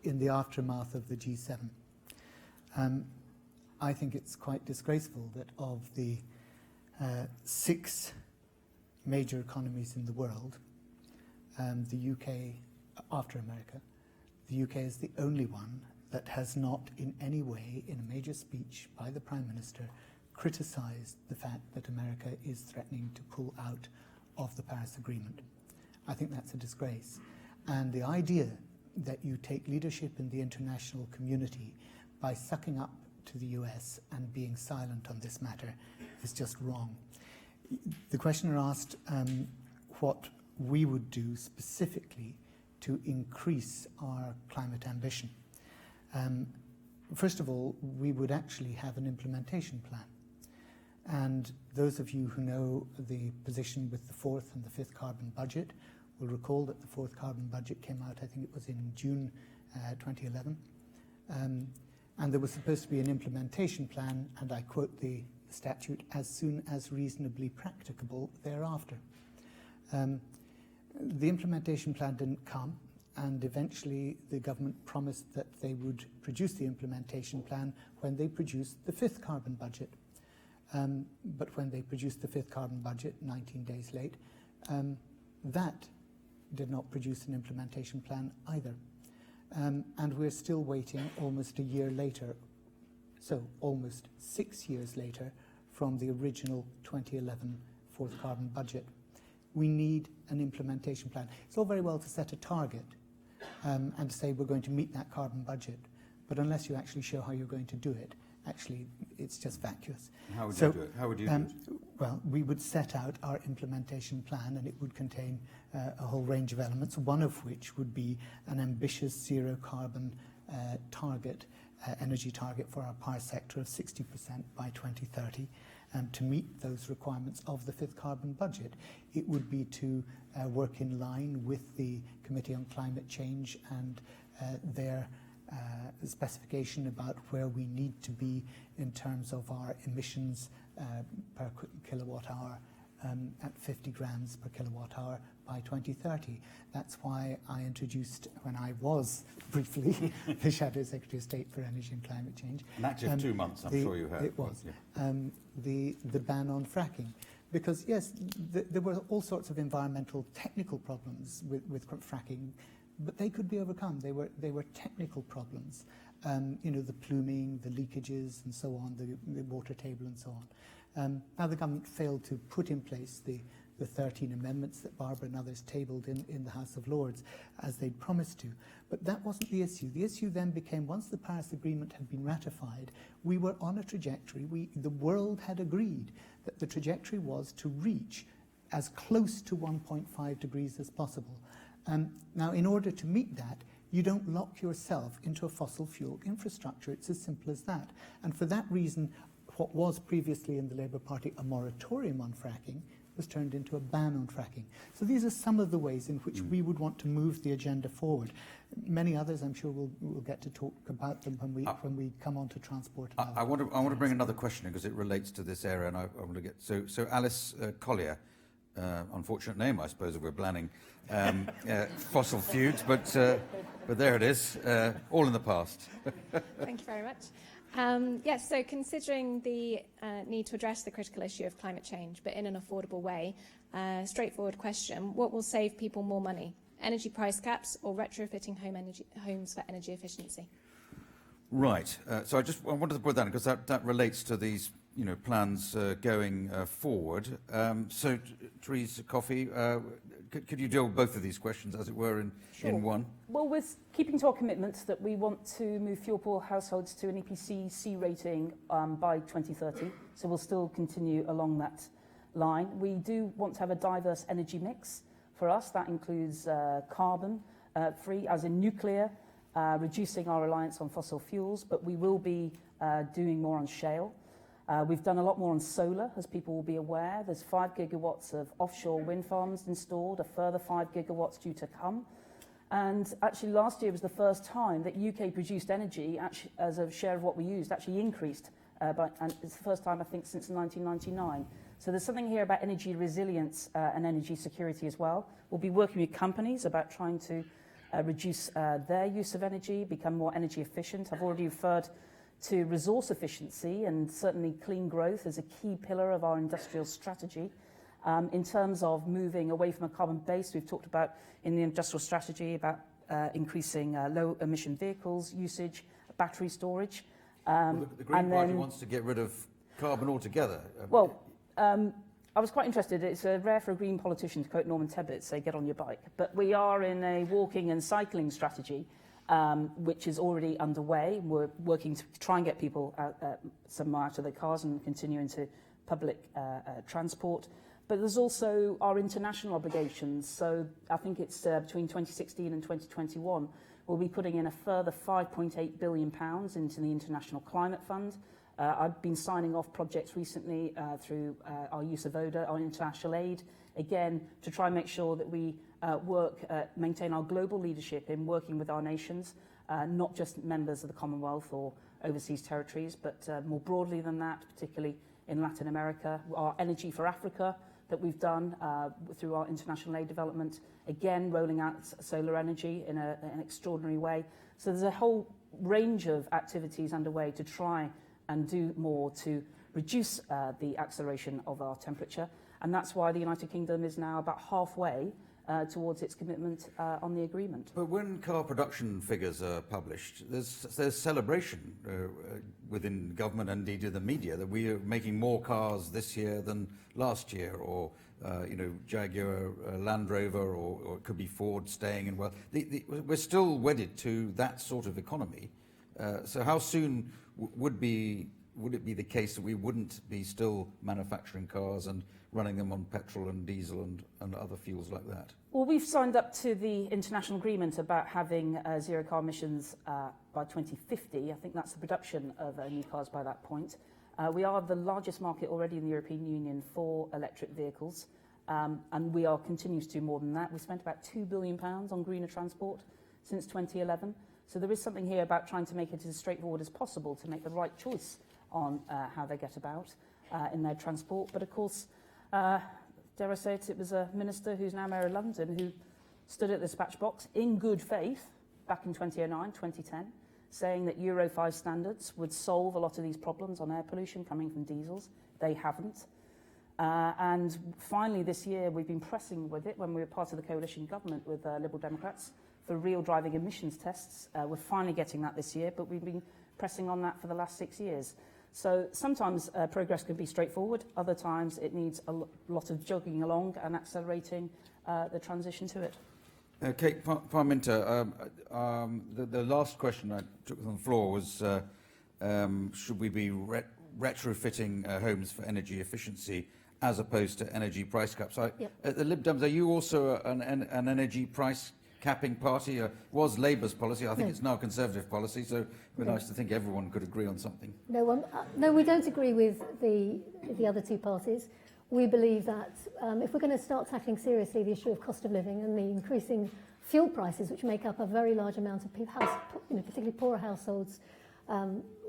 in the aftermath of the G7. I think it's quite disgraceful that of the 6 major economies in the world, the UK, after America, the UK is the only one that has not in any way, in a major speech by the Prime Minister, criticised the fact that America is threatening to pull out of the Paris Agreement. I think that's a disgrace. And the idea that you take leadership in the international community by sucking up to the US and being silent on this matter is just wrong. The questioner asked what we would do specifically to increase our climate ambition. First of all, we would actually have an implementation plan. And those of you who know the position with the 4th and the 5th carbon budget will recall that the 4th carbon budget came out, I think it was in June 2011. And there was supposed to be an implementation plan, and I quote the statute, as soon as reasonably practicable thereafter. The implementation plan didn't come, and eventually the government promised that they would produce the implementation plan when they produced the 5th carbon budget. But when they produced the 5th carbon budget, 19 days late, that did not produce an implementation plan either. And we're still waiting almost a year later, so almost 6 years later, from the original 2011 4th carbon budget. We need an implementation plan. It's all very well to set a target and to say we're going to meet that carbon budget, but unless you actually show how you're going to do it, actually it's just vacuous. How would you do it? How would you do it? Well, we would set out our implementation plan, and it would contain a whole range of elements, one of which would be an ambitious zero carbon target, energy target for our power sector of 60% by 2030. To meet those requirements of the 5th carbon budget. It would be to work in line with the Committee on Climate Change and their specification about where we need to be in terms of our emissions per kilowatt hour at 50 grams per kilowatt hour by 2030. That's why I introduced, when I was briefly the Shadow Secretary of State for Energy and Climate Change. An active 2 months, I'm sure you heard. It was. Yeah. The ban on fracking. Because, yes, there were all sorts of environmental technical problems with fracking, but they could be overcome. They were technical problems. The pluming, the leakages, and so on, the water table, and so on. Now the government failed to put in place the 13 amendments that Barbara and others tabled in the House of Lords, as they'd promised to. But that wasn't the issue. The issue then became, once the Paris Agreement had been ratified, we were on a trajectory. The world had agreed that the trajectory was to reach as close to 1.5 degrees as possible. Now, in order to meet that, you don't lock yourself into a fossil fuel infrastructure. It's as simple as that. And for that reason, what was previously in the Labour Party a moratorium on fracking was turned into a ban on fracking. So these are some of the ways in which we would want to move the agenda forward. Many others, I'm sure we'll get to talk about them when we come on to transport. I want to bring another question because it relates to this area, and I want to get so Alice Collier. Unfortunate name, I suppose, if we're planning fossil feuds, but there it is, all in the past. Thank you very much. Yes, so considering the need to address the critical issue of climate change, but in an affordable way, straightforward question, what will save people more money? Energy price caps or retrofitting homes for energy efficiency? Right. So I wanted to put that in because that relates to these plans going forward. So, Thérèse Coffey, could you deal with both of these questions, as it were, in one? Well, we're keeping to our commitment that we want to move fuel-poor households to an EPC C rating by 2030. So we'll still continue along that line. We do want to have a diverse energy mix. For us, that includes carbon-free, as in nuclear, reducing our reliance on fossil fuels, but we will be doing more on shale. We've done a lot more on solar, as people will be aware. There's 5 gigawatts of offshore wind farms installed, a further 5 gigawatts due to come. And actually last year was the first time that UK produced energy, actually, as a share of what we used, actually increased. And it's the first time, I think, since 1999. So there's something here about energy resilience and energy security as well. We'll be working with companies about trying to reduce their use of energy, become more energy efficient. I've already referred to resource efficiency, and certainly clean growth is a key pillar of our industrial strategy. In terms of moving away from a carbon base, we've talked about in the industrial strategy about increasing low emission vehicles usage, battery storage. Well, the Green Party wants to get rid of carbon altogether. Well, I was quite interested. It's rare for a Green politician to quote Norman Tebbit, say, get on your bike. But we are in a walking and cycling strategy, which is already underway. We're working to try and get people some more out of their cars and continue into public transport. But there's also our international obligations. So I think it's between 2016 and 2021, we'll be putting in a further £5.8 billion into the International Climate Fund. I've been signing off projects recently through our use of ODA, our international aid, again, to try and make sure that we maintain our global leadership in working with our nations, not just members of the Commonwealth or overseas territories, but more broadly than that, particularly in Latin America. Our Energy for Africa that we've done through our international aid development, again, rolling out solar energy in an extraordinary way. So there's a whole range of activities underway to try and do more to reduce the acceleration of our temperature. And that's why the United Kingdom is now about halfway towards its commitment on the agreement. But when car production figures are published, there's celebration within government and indeed in the media that we are making more cars this year than last year, or Jaguar, Land Rover, or it could be Ford staying in. Well, we're still wedded to that sort of economy. So how soon would it be the case that we wouldn't be still manufacturing cars and running them on petrol and diesel and other fuels like that? Well, we've signed up to the international agreement about having zero car emissions by 2050. I think that's the production of new cars by that point. We are the largest market already in the European Union for electric vehicles, and we are continuing to do more than that. We spent about £2 billion on greener transport since 2011. So there is something here about trying to make it as straightforward as possible to make the right choice on how they get about in their transport. But of course, dare I say it, it was a minister who's now Mayor of London who stood at the dispatch box in good faith back in 2009, 2010, saying that Euro 5 standards would solve a lot of these problems on air pollution coming from diesels. They haven't. And finally this year we've been pressing with it when we were part of the coalition government with Liberal Democrats for real driving emissions tests. We're finally getting that this year, but we've been pressing on that for the last 6 years. So sometimes progress can be straightforward, other times it needs a lot of jogging along and accelerating the transition to it. Kate Parminter, the last question I took on the floor was should we be retrofitting homes for energy efficiency as opposed to energy price caps? At the Lib Dems, are you also an energy price capping party? Was Labour's policy. I think it's now Conservative policy, so it would be nice to think everyone could agree on something. No, we don't agree with the other two parties. We believe that if we're going to start tackling seriously the issue of cost of living and the increasing fuel prices, which make up a very large amount of particularly poorer households'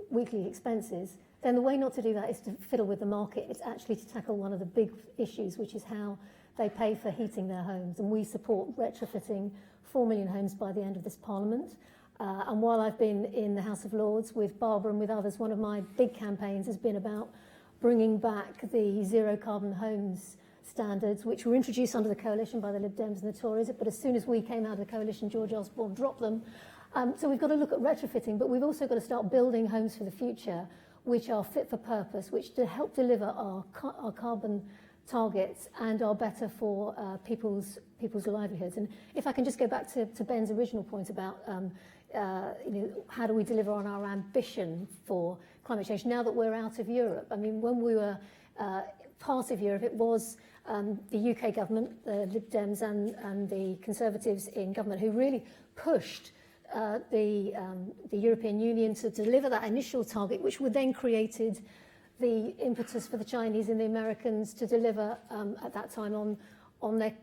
weekly expenses, then the way not to do that is to fiddle with the market. It's actually to tackle one of the big issues, which is how they pay for heating their homes. And we support retrofitting 4 million homes by the end of this Parliament. And while I've been in the House of Lords with Barbara and with others, one of my big campaigns has been about bringing back the zero carbon homes standards, which were introduced under the coalition by the Lib Dems and the Tories, but as soon as we came out of the coalition, George Osborne dropped them. So we've got to look at retrofitting, but we've also got to start building homes for the future, which are fit for purpose, which to help deliver our carbon targets and are better for people's livelihoods. And if I can just go back to Ben's original point about how do we deliver on our ambition for climate change now that we're out of Europe. I mean, when we were part of Europe, it was the UK government, the Lib Dems and the Conservatives in government who really pushed the European Union to deliver that initial target, which would then created the impetus for the Chinese and the Americans to deliver at that time on their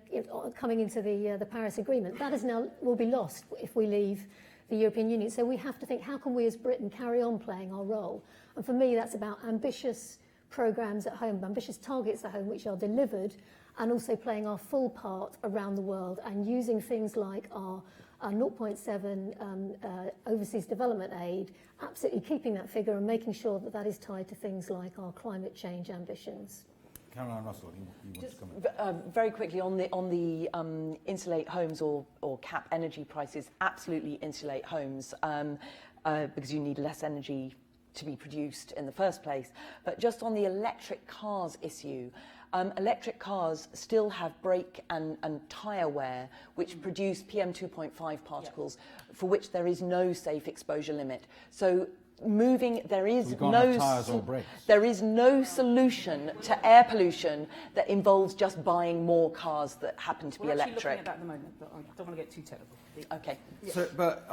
coming into the Paris Agreement. That is now will be lost if we leave the European Union. So we have to think, how can we as Britain carry on playing our role? And for me, that's about ambitious programmes at home, ambitious targets at home, which are delivered, and also playing our full part around the world and using things like our 0.7 overseas development aid, absolutely keeping that figure and making sure that that is tied to things like our climate change ambitions. Caroline Russell, you want to comment? Very quickly on the insulate homes or cap energy prices, absolutely insulate homes because you need less energy to be produced in the first place. But just on the electric cars issue, electric cars still have brake and tyre wear which produce PM 2.5 particles for which there is no safe exposure limit. So there is no solution to air pollution that involves just buying more cars that happen to be electric. We're actually looking at that at the moment, but I don't want to get too technical. Okay. So, but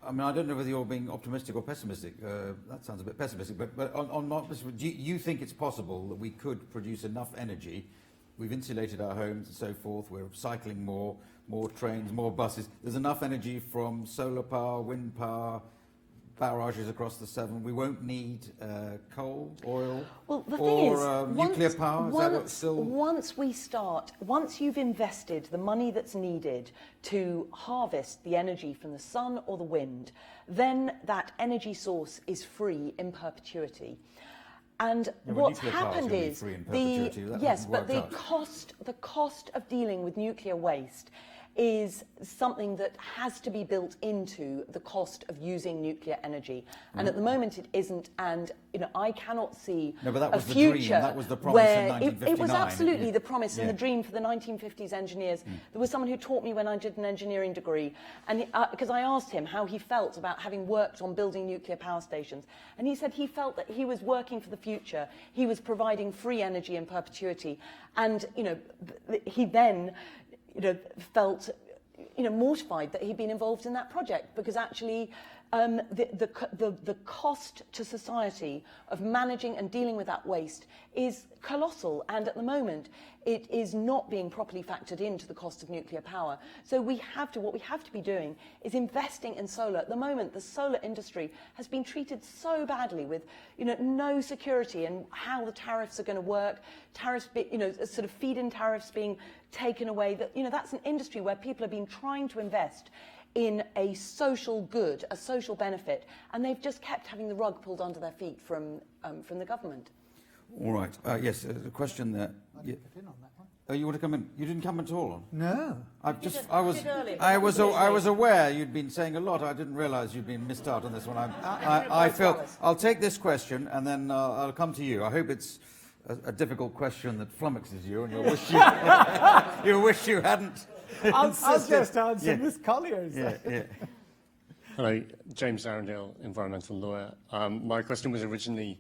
I mean, I don't know whether you're being optimistic or pessimistic. That sounds a bit pessimistic. But on do you think it's possible that we could produce enough energy? We've insulated our homes and so forth. We're cycling more trains, more buses. There's enough energy from solar power, wind power, barrages across the Severn. We won't need coal, oil, well, the or thing is, nuclear power. Once you've invested the money that's needed to harvest the energy from the sun or the wind, then that energy source is free in perpetuity. And what's happened is the cost of dealing with nuclear waste is something that has to be built into the cost of using nuclear energy. And at the moment it isn't, and I cannot see a future that was the promise where in 1959. it was absolutely the promise and the dream for the 1950s engineers. There was someone who taught me when I did an engineering degree, and because I asked him how he felt about having worked on building nuclear power stations, and he said he felt that he was working for the future. He was providing free energy in perpetuity, and he then felt mortified that he'd been involved in that project, because actually the cost to society of managing and dealing with that waste is colossal, and at the moment it is not being properly factored into the cost of nuclear power. So what we have to be doing is investing in solar. At the moment, the solar industry has been treated so badly with no security and how the tariffs are going to work, sort of feed-in tariffs being taken away. That's an industry where people have been trying to invest in a social good, a social benefit, and they've just kept having the rug pulled under their feet from the government. All right. Yes, a question there. Oh, you want to come in? You didn't come at all. No. I was aware you'd been saying a lot. I didn't realise you'd been missed out on this one. I felt I'll take this question and then I'll come to you. I hope it's a difficult question that flummoxes you, and you'll wish you hadn't. I'll just answer Miss Collier's. Hello, James Arundel, environmental lawyer. My question was originally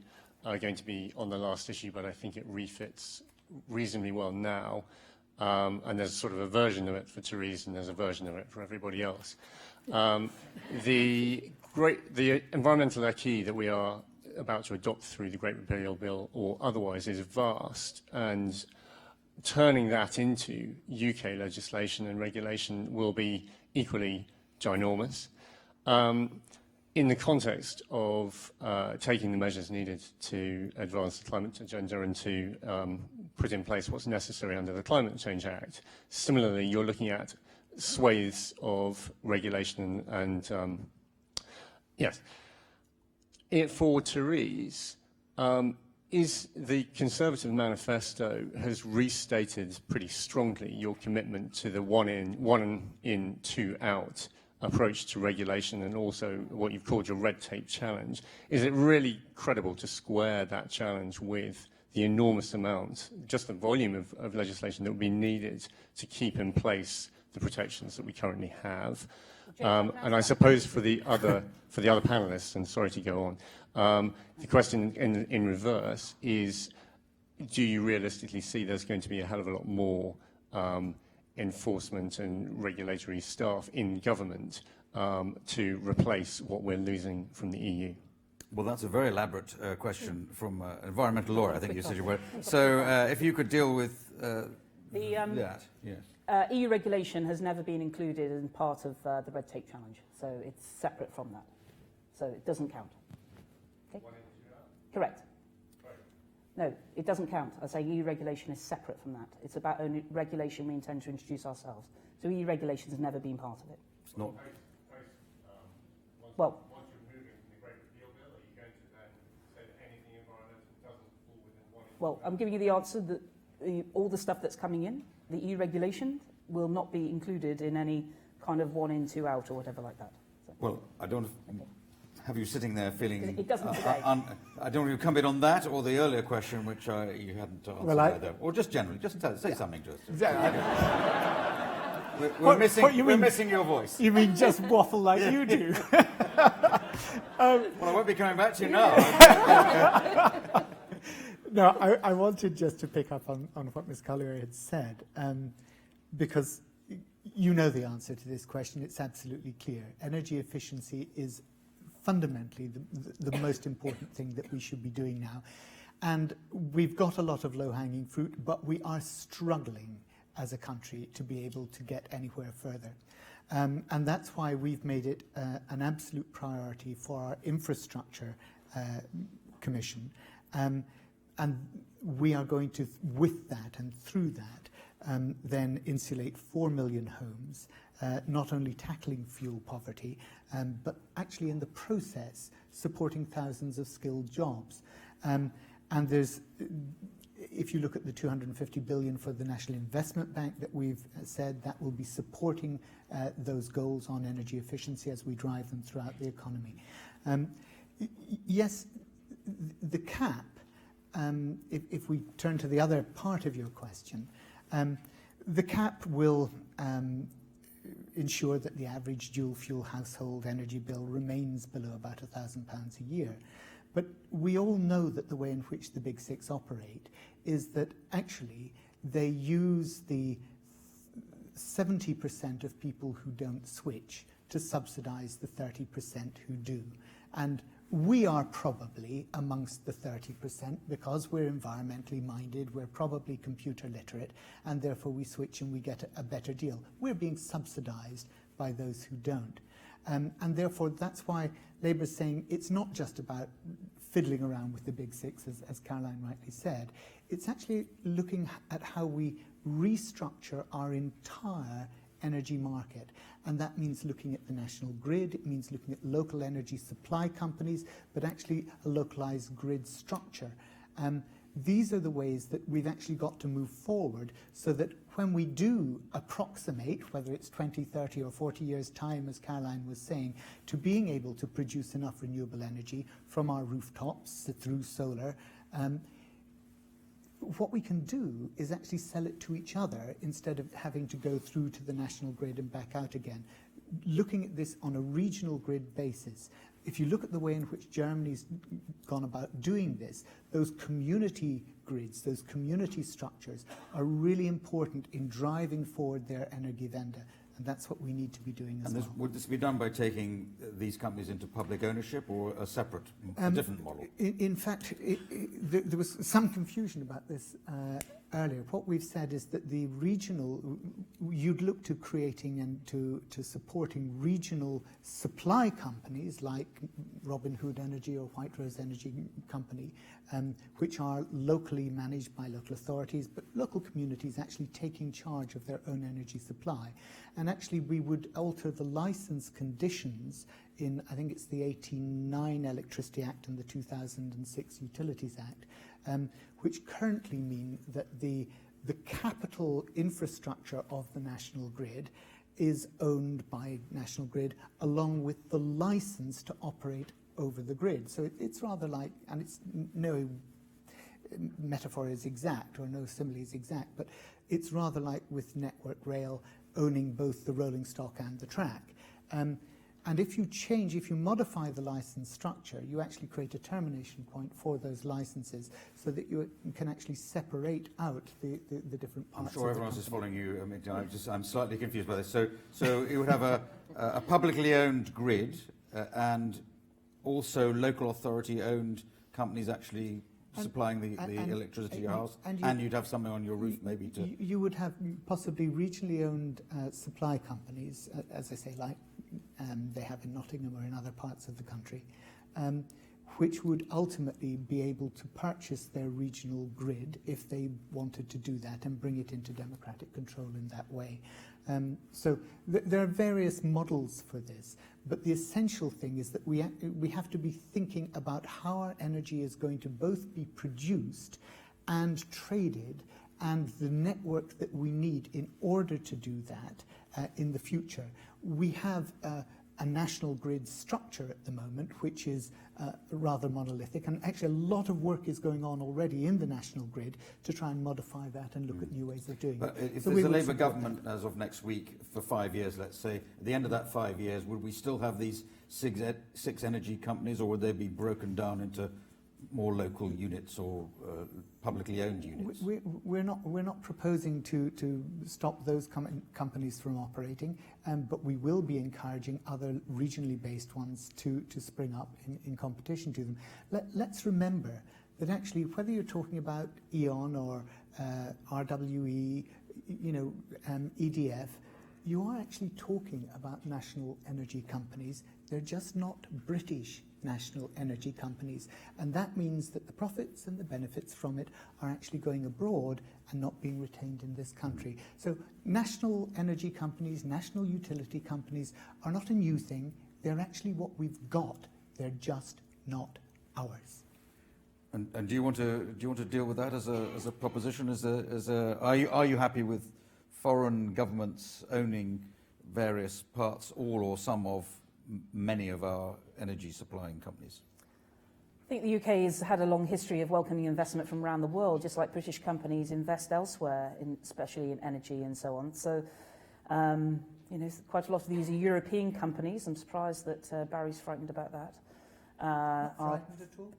going to be on the last issue, but I think it refits reasonably well now. And there's sort of a version of it for Thérèse, and there's a version of it for everybody else. The environmental acquis that we are about to adopt through the Great Repeal Bill or otherwise is vast, and turning that into UK legislation and regulation will be equally ginormous. In the context of taking the measures needed to advance the climate agenda and to put in place what's necessary under the Climate Change Act, similarly, you're looking at swathes of regulation and Yes. For Thérèse, is the Conservative manifesto has restated pretty strongly your commitment to the one in, two out approach to regulation, and also what you've called your red tape challenge. Is it really credible to square that challenge with the enormous amount, just the volume of legislation that would be needed to keep in place the protections that we currently have? And I suppose for the other panelists, and sorry to go on, the question in reverse is, do you realistically see there's going to be a hell of a lot more enforcement and regulatory staff in government to replace what we're losing from the EU? Well, that's a very elaborate question from an environmental lawyer, I think you said you were. So if you could deal with that, yes. EU regulation has never been included in part of the red tape challenge, so it's separate from that. So it doesn't count. Okay? Correct. No, it doesn't count. I say EU regulation is separate from that. It's about only regulation we intend to introduce ourselves. So EU regulation has never been part of it. It's not. Well, once you're moving from the Great Repeal Bill, are you going to then say that anything environmental doesn't fall within one? Well, I'm giving you the answer that all the stuff that's coming in, the EU regulation, will not be included in any kind of one in, two out or whatever like that. So. Well, I don't have you sitting there feeling... It doesn't today. I don't know if you come in on that or the earlier question, which you hadn't answered either. Or just generally, just say something to us. We're missing your voice. You mean just waffle like you do? Well, I won't be coming back to you now. No, I wanted just to pick up on what Ms. Collier had said, because you know the answer to this question. It's absolutely clear. Energy efficiency is fundamentally the most important thing that we should be doing now. And we've got a lot of low-hanging fruit, but we are struggling as a country to be able to get anywhere further. And that's why we've made it an absolute priority for our infrastructure commission. And we are going to, with that and through that, then insulate 4 million homes, not only tackling fuel poverty, but actually in the process supporting thousands of skilled jobs. And there's, if you look at the 250 billion for the National Investment Bank that we've said, that will be supporting those goals on energy efficiency as we drive them throughout the economy. Yes, the cap, if we turn to the other part of your question, the cap will ensure that the average dual-fuel household energy bill remains below about £1,000 a year. But we all know that the way in which the Big Six operate is that actually they use the 70% of people who don't switch to subsidise the 30% who do. And we are probably amongst the 30% because we're environmentally minded, we're probably computer literate, and therefore we switch and we get a better deal. We're being subsidised by those who don't. And therefore that's why Labour's saying it's not just about fiddling around with the Big Six, as Caroline rightly said. It's actually looking at how we restructure our entire energy market. And that means looking at the national grid, it means looking at local energy supply companies, but actually a localised grid structure. These are the ways that we've actually got to move forward so that when we do approximate, whether it's 20, 30 or 40 years' time, as Caroline was saying, to being able to produce enough renewable energy from our rooftops through solar, what we can do is actually sell it to each other instead of having to go through to the national grid and back out again. Looking at this on a regional grid basis, if you look at the way in which Germany's gone about doing this, those community grids, those community structures are really important in driving forward their Energiewende. And that's what we need to be doing as well. Would this be done by taking these companies into public ownership or a separate, a different model? In fact, there was some confusion about this earlier. What we've said is that the regional, you'd look to creating and to supporting regional supply companies like Robin Hood Energy or White Rose Energy Company, which are locally managed by local authorities, but local communities actually taking charge of their own energy supply. And actually we would alter the license conditions in, I think it's the 89 Electricity Act and the 2006 Utilities Act, which currently mean that the capital infrastructure of the national grid is owned by National Grid along with the license to operate over the grid. So it's rather like, and it's no metaphor is exact or no simile is exact, but it's rather like with Network Rail owning both the rolling stock and the track. And if you modify the license structure, you actually create a termination point for those licenses so that you can actually separate out the different parts. I'm sure everyone else is following you. I mean, I'm slightly confused by this. So you would have a publicly owned grid and also local authority-owned companies actually supplying the electricity to your house, and you'd have something on your roof maybe to... You would have possibly regionally owned supply companies, as I say, like they have in Nottingham or in other parts of the country, which would ultimately be able to purchase their regional grid if they wanted to do that and bring it into democratic control in that way. So there are various models for this, but the essential thing is that we have to be thinking about how our energy is going to both be produced and traded, and the network that we need in order to do that in the future. We have a national grid structure at the moment, which is rather monolithic, and actually a lot of work is going on already in the national grid to try and modify that and look at new ways of doing but it. If there's a Labour government as of next week for 5 years, let's say, at the end of that 5 years, would we still have these six energy companies, or would they be broken down into more local units or publicly owned units? We're not proposing to stop those companies from operating, but we will be encouraging other regionally based ones to spring up in competition to them. Let's remember that actually, whether you're talking about E.ON or RWE, EDF, you are actually talking about national energy companies. They're just not British national energy companies, and that means that the profits and the benefits from it are actually going abroad and not being retained in this country. So national energy companies, national utility companies are not a new thing. They're actually what we've got. They're just not ours. And do you want to deal with that as a proposition? Are you happy with foreign governments owning various parts, all or some of many of our energy supplying companies? I think the UK has had a long history of welcoming investment from around the world, just like British companies invest elsewhere, especially in energy and so on. So, quite a lot of these are European companies. I'm surprised that Barry's frightened about that. Frightened at all?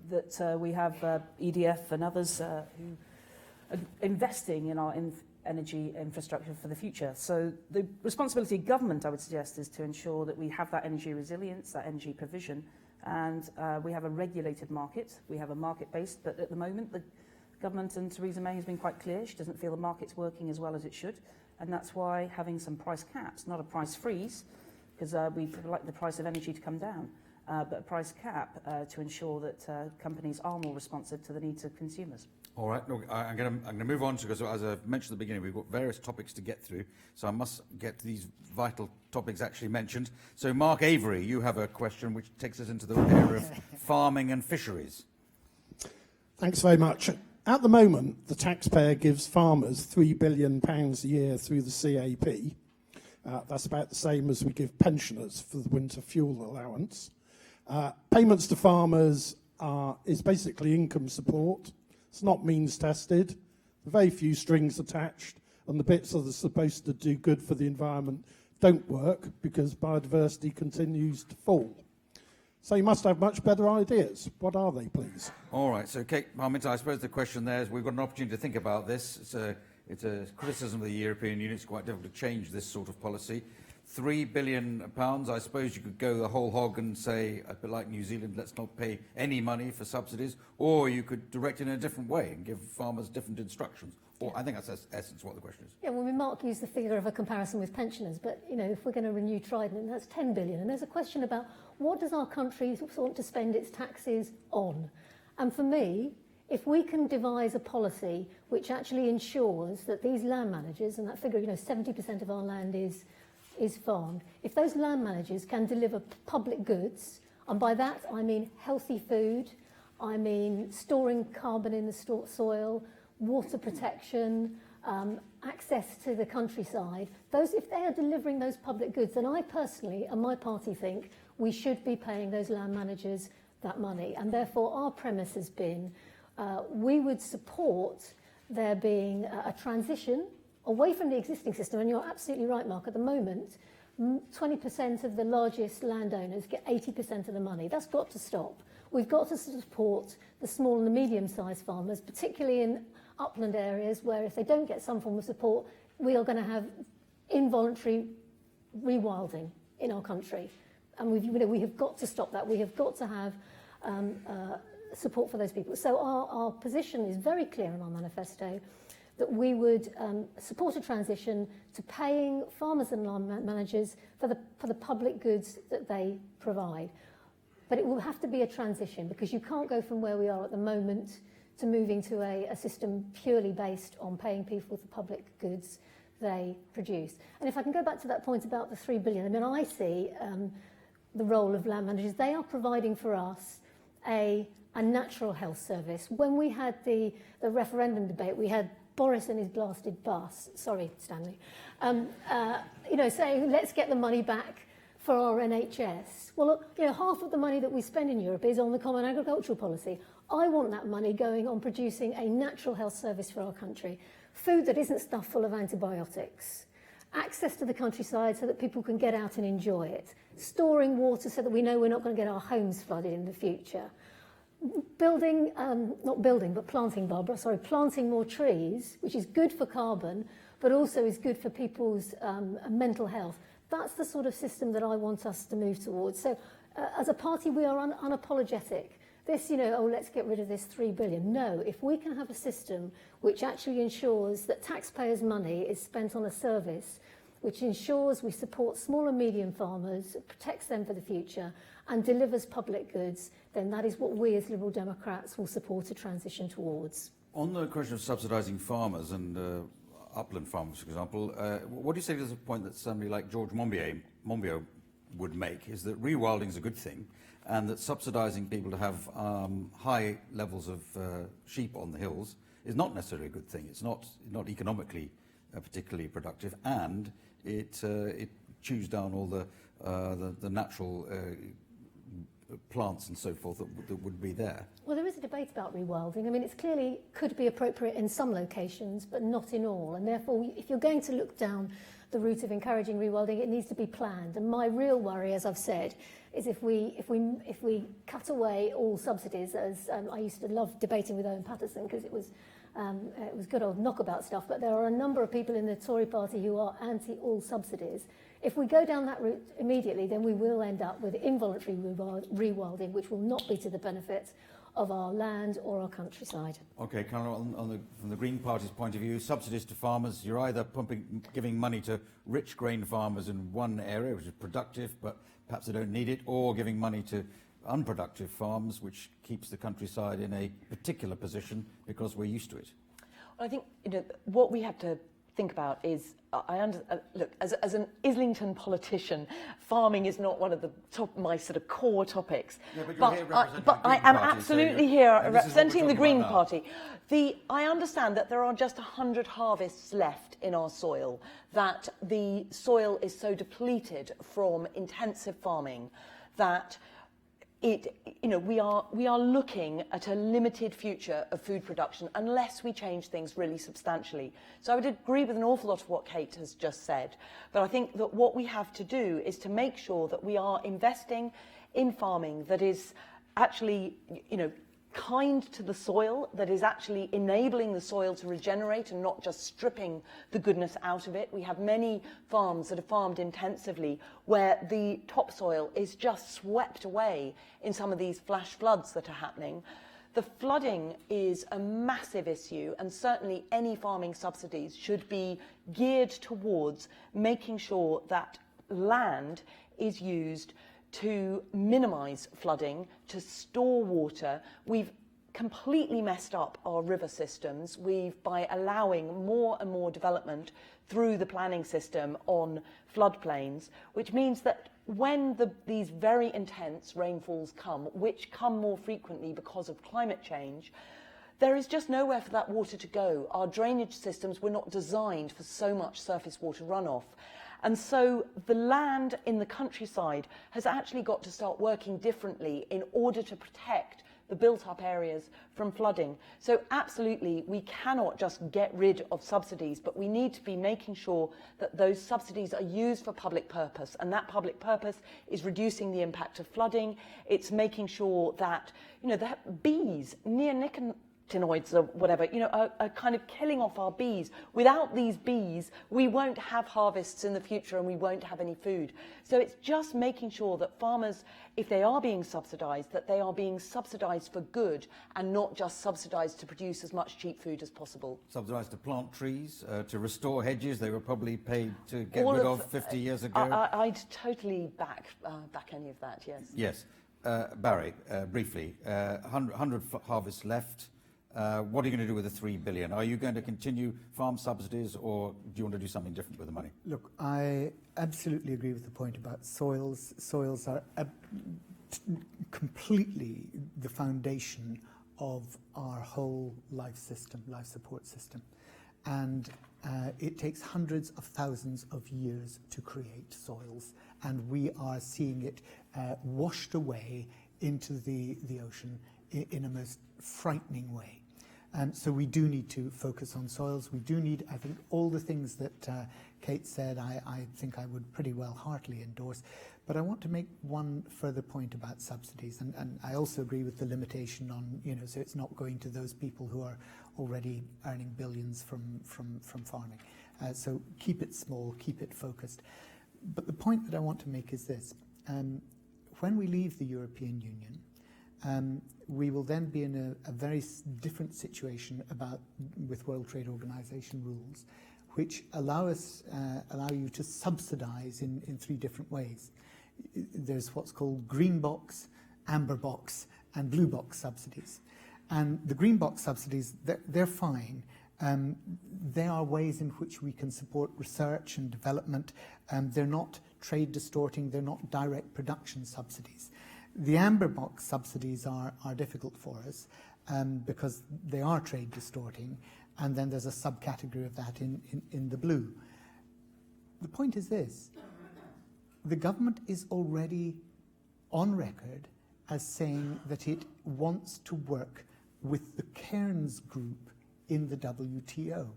That we have EDF and others who are investing in our energy infrastructure for the future. So the responsibility of government, I would suggest, is to ensure that we have that energy resilience, that energy provision, and we have a regulated market. We have a market-based, but at the moment the government and Theresa May has been quite clear. She doesn't feel the market's working as well as it should, and that's why having some price caps, not a price freeze, because we'd like the price of energy to come down, but a price cap to ensure that companies are more responsive to the needs of consumers. All right, look, I'm going to move on, because as I mentioned at the beginning, we've got various topics to get through, so I must get to these vital topics actually mentioned. So, Mark Avery, you have a question which takes us into the area of farming and fisheries. Thanks very much. At the moment, the taxpayer gives farmers £3 billion a year through the CAP. That's about the same as we give pensioners for the winter fuel allowance. Payments to farmers is basically income support. It's not means tested. Very few strings attached, and the bits that are supposed to do good for the environment don't work because biodiversity continues to fall. So you must have much better ideas. What are they, please? All right, so Kate Parminter, I suppose the question there is, we've got an opportunity to think about this. It's a criticism of the European Union. It's quite difficult to change this sort of policy. £3 billion, I suppose you could go the whole hog and say, a bit like New Zealand, let's not pay any money for subsidies, or you could direct it in a different way and give farmers different instructions. Or I think that's essence what the question is. Yeah, well, Mark used the figure of a comparison with pensioners, but, if we're going to renew Trident, that's 10 billion. And there's a question about what does our country want to spend its taxes on? And for me, if we can devise a policy which actually ensures that these land managers, and that figure, 70% of our land is is farmed, if those land managers can deliver public goods, and by that I mean healthy food, I mean storing carbon in the soil, water protection, access to the countryside, if they are delivering those public goods, then I personally and my party think we should be paying those land managers that money. And therefore our premise has been we would support there being a transition away from the existing system. And you're absolutely right, Mark, at the moment 20% of the largest landowners get 80% of the money. That's got to stop. We've got to support the small and the medium-sized farmers, particularly in upland areas where if they don't get some form of support, we are going to have involuntary rewilding in our country. And we have got to stop that. We have got to have support for those people. So our position is very clear in our manifesto that we would support a transition to paying farmers and land managers for the public goods that they provide. But it will have to be a transition because you can't go from where we are at the moment to moving to a system purely based on paying people for public goods they produce. And if I can go back to that point about the 3 billion, I mean, I see the role of land managers. They are providing for us a natural health service. When we had the referendum debate, we had Boris and his blasted bus, sorry, Stanley, saying, let's get the money back for our NHS. Well, look, half of the money that we spend in Europe is on the Common Agricultural Policy. I want that money going on producing a natural health service for our country. Food that isn't stuffed full of antibiotics. Access to the countryside so that people can get out and enjoy it. Storing water so that we know we're not going to get our homes flooded in the future. Planting more trees, which is good for carbon, but also is good for people's mental health. That's the sort of system that I want us to move towards. So as a party, we are unapologetic. This, let's get rid of this 3 billion. No, if we can have a system which actually ensures that taxpayers' money is spent on a service, which ensures we support small and medium farmers, protects them for the future, and delivers public goods, then that is what we as Liberal Democrats will support a transition towards. On the question of subsidising farmers and upland farmers, for example, what do you say to the point that somebody like George Monbiot would make, is that rewilding is a good thing, and that subsidising people to have high levels of sheep on the hills is not necessarily a good thing. It's not economically particularly productive, and it chews down all the natural plants and so forth that would be there. Well, there is a debate about rewilding. I mean, it's clearly could be appropriate in some locations, but not in all. And therefore, if you're going to look down the route of encouraging rewilding, it needs to be planned. And my real worry, as I've said, is if we cut away all subsidies, as I used to love debating with Owen Paterson because it was good old knockabout stuff, but there are a number of people in the Tory party who are anti all subsidies. If we go down that route immediately, then we will end up with involuntary rewilding, which will not be to the benefit of our land or our countryside. Okay, Caroline, from the Green Party's point of view, subsidies to farmers, you're either giving money to rich grain farmers in one area, which is productive, but perhaps they don't need it, or giving money to unproductive farms, which keeps the countryside in a particular position because we're used to it. Well, I think what we have to think about is, look, as an Islington politician, farming is not one of my sort of core topics. Yeah, but I am absolutely here representing the Green Party. I understand that there are just 100 harvests left in our soil, that the soil is so depleted from intensive farming that we are looking at a limited future of food production unless we change things really substantially. So I would agree with an awful lot of what Kate has just said, but I think that what we have to do is to make sure that we are investing in farming that is actually, kind to the soil, that is actually enabling the soil to regenerate and not just stripping the goodness out of it. We have many farms that are farmed intensively where the topsoil is just swept away in some of these flash floods that are happening. The flooding is a massive issue, and certainly any farming subsidies should be geared towards making sure that land is used to minimise flooding, to store water. We've completely messed up our river systems. By allowing more and more development through the planning system on floodplains, which means that when these very intense rainfalls come, which come more frequently because of climate change, there is just nowhere for that water to go. Our drainage systems were not designed for so much surface water runoff. And so the land in the countryside has actually got to start working differently in order to protect the built-up areas from flooding. So absolutely, we cannot just get rid of subsidies, but we need to be making sure that those subsidies are used for public purpose, and that public purpose is reducing the impact of flooding. It's making sure that, the bees, neonicotinoids or whatever, are kind of killing off our bees. Without these bees, we won't have harvests in the future and we won't have any food. So it's just making sure that farmers, if they are being subsidised, that they are being subsidised for good and not just subsidised to produce as much cheap food as possible. Subsidised to plant trees, to restore hedges they were probably paid to get rid of 50 years ago. I'd totally back any of that, yes. Yes. Barry, briefly, 100 harvests left. What are you going to do with the 3 billion? Are you going to continue farm subsidies, or do you want to do something different with the money? Look, I absolutely agree with the point about soils. Soils are completely the foundation of our whole life system, life support system. And it takes hundreds of thousands of years to create soils, and we are seeing it washed away into the ocean in a most frightening way. So we do need to focus on soils. We do need, I think, all the things that Kate said, I think I would pretty well heartily endorse. But I want to make one further point about subsidies. And I also agree with the limitation on, so it's not going to those people who are already earning billions from farming. So keep it small, keep it focused. But the point that I want to make is this. When we leave the European Union, we will then be in a very different situation with World Trade Organization rules, which allow you to subsidize in 3 different ways. There's what's called green box, amber box, and blue box subsidies. And the green box subsidies, they're fine. They are ways in which we can support research and development. They're not trade distorting, they're not direct production subsidies. The amber box subsidies are difficult for us because they are trade distorting, and then there's a subcategory of that in the blue. The point is this: the government is already on record as saying that it wants to work with the Cairns Group in the WTO.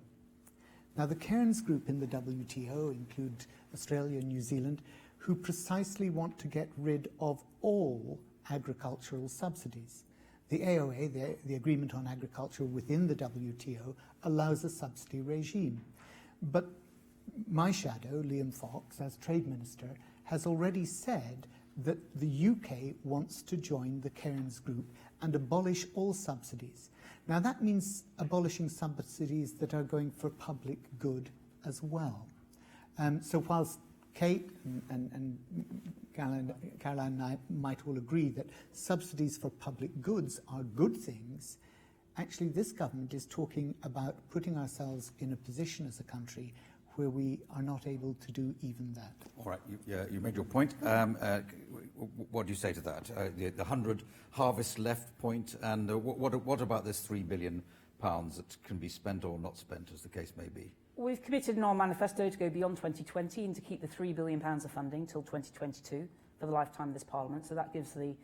Now, the Cairns Group in the WTO include Australia and New Zealand, who precisely want to get rid of all agricultural subsidies. The AOA, the Agreement on Agriculture within the WTO, allows a subsidy regime. But my shadow, Liam Fox, as Trade Minister, has already said that the UK wants to join the Cairns Group and abolish all subsidies. Now, that means abolishing subsidies that are going for public good as well. So whilst Kate and Caroline and I might all agree that subsidies for public goods are good things, actually this government is talking about putting ourselves in a position as a country where we are not able to do even that. All right, you made your point. What do you say to that? The 100 harvest left point, and what about this £3 billion that can be spent or not spent, as the case may be? We've committed in our manifesto to go beyond 2020 and to keep the £3 billion of funding till 2022 for the lifetime of this Parliament. So that gives the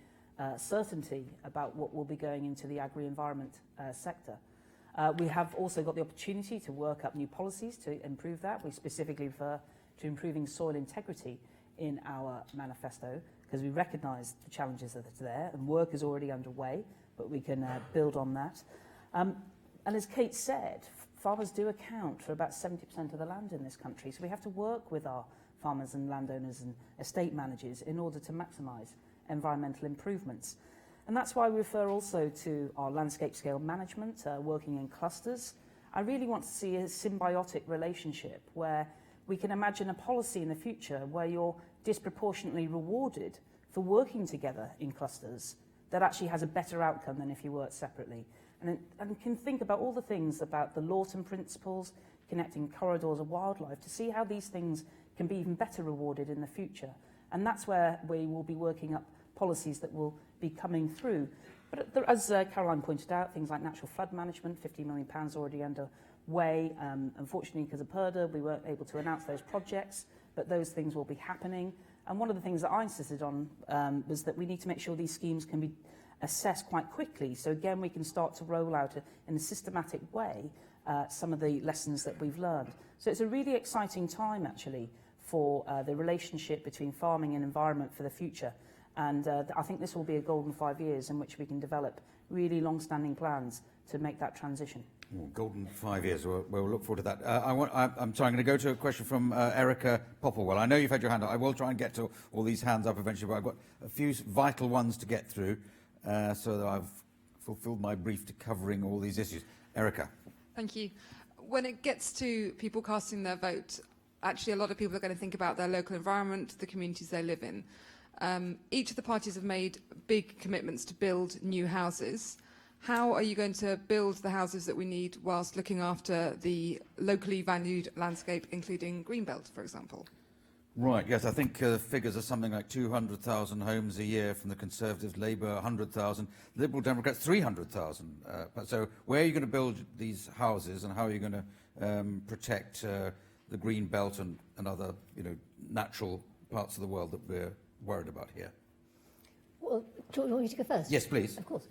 certainty about what will be going into the agri-environment sector. We have also got the opportunity to work up new policies to improve that. We specifically refer to improving soil integrity in our manifesto because we recognise the challenges that are there, and work is already underway, but we can build on that. And as Kate said, farmers do account for about 70% of the land in this country, so we have to work with our farmers and landowners and estate managers in order to maximise environmental improvements. And that's why we refer also to our landscape scale management, working in clusters. I really want to see a symbiotic relationship where we can imagine a policy in the future where you're disproportionately rewarded for working together in clusters that actually has a better outcome than if you work separately. And can think about all the things about the Lawton principles, connecting corridors of wildlife, to see how these things can be even better rewarded in the future. And that's where we will be working up policies that will be coming through. But as Caroline pointed out, things like natural flood management, £50 million already underway. Unfortunately, because of PERDA, we weren't able to announce those projects, but those things will be happening. And one of the things that I insisted on was that we need to make sure these schemes can be assessed quite quickly. So again, we can start to roll out in a systematic way some of the lessons that we've learned. So it's a really exciting time, actually, for the relationship between farming and environment for the future. And I think this will be a golden 5 years in which we can develop really long-standing plans to make that transition. Golden 5 years. We'll look forward to that. I'm sorry, I'm going to go to a question from Erica Popplewell. I know you've had your hand up. I will try and get to all these hands up eventually, but I've got a few vital ones to get through so that I've fulfilled my brief to covering all these issues. Erica. Thank you. When it gets to people casting their vote, actually a lot of people are going to think about their local environment, the communities they live in. Each of the parties have made big commitments to build new houses. How are you going to build the houses that we need whilst looking after the locally valued landscape, including Greenbelt, for example? Right, yes, I think the figures are something like 200,000 homes a year from the Conservatives, Labour 100,000, Liberal Democrats 300,000. So where are you going to build these houses, and how are you going to protect the green belt and other, natural parts of the world that we're worried about here? Well, do you want me to go first? Yes, please. Of course.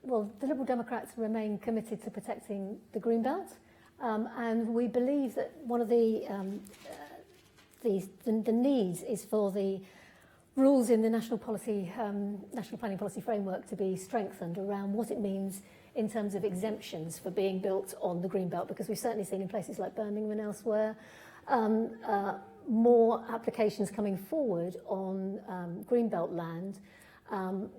Well, the Liberal Democrats remain committed to protecting the green belt, and we believe that one of the needs is for the rules in the national planning policy framework to be strengthened around what it means in terms of exemptions for being built on the green belt, because we've certainly seen in places like Birmingham and elsewhere more applications coming forward on green belt land,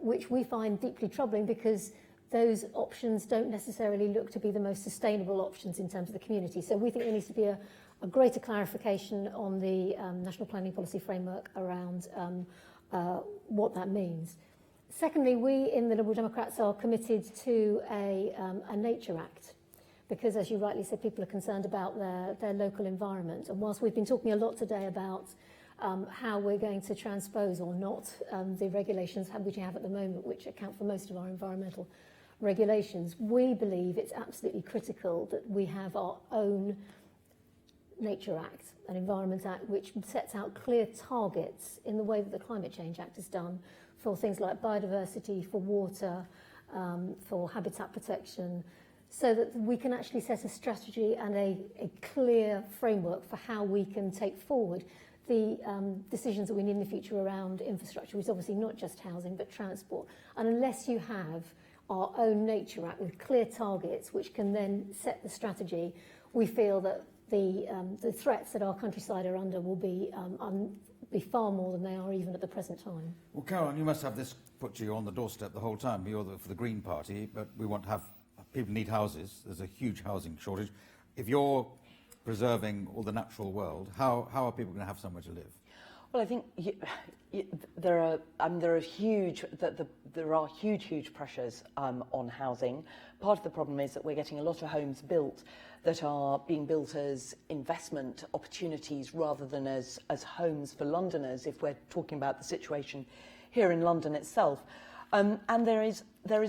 which we find deeply troubling, because those options don't necessarily look to be the most sustainable options in terms of the community. So we think there needs to be a greater clarification on the national planning policy framework around what that means. Secondly, we in the Liberal Democrats are committed to a Nature Act, because, as you rightly said, people are concerned about their local environment. And whilst we've been talking a lot today about how we're going to transpose or not the regulations which we have at the moment, which account for most of our environmental regulations, we believe it's absolutely critical that we have our own Nature Act, an Environment Act, which sets out clear targets in the way that the Climate Change Act has done for things like biodiversity, for water, for habitat protection, so that we can actually set a strategy and a clear framework for how we can take forward the decisions that we need in the future around infrastructure, which is obviously not just housing but transport. And unless you have our own Nature Act with clear targets which can then set the strategy, we feel that the threats that our countryside are under will be far more than they are even at the present time. Well, Caroline, you must have this put you on the doorstep the whole time. You're for the Green Party, but we want to have people need houses. There's a huge housing shortage. If you're preserving all the natural world, how are people going to have somewhere to live? Well, I think there are huge pressures on housing. Part of the problem is that we're getting a lot of homes built that are being built as investment opportunities rather than as homes for Londoners, if we're talking about the situation here in London itself. And there is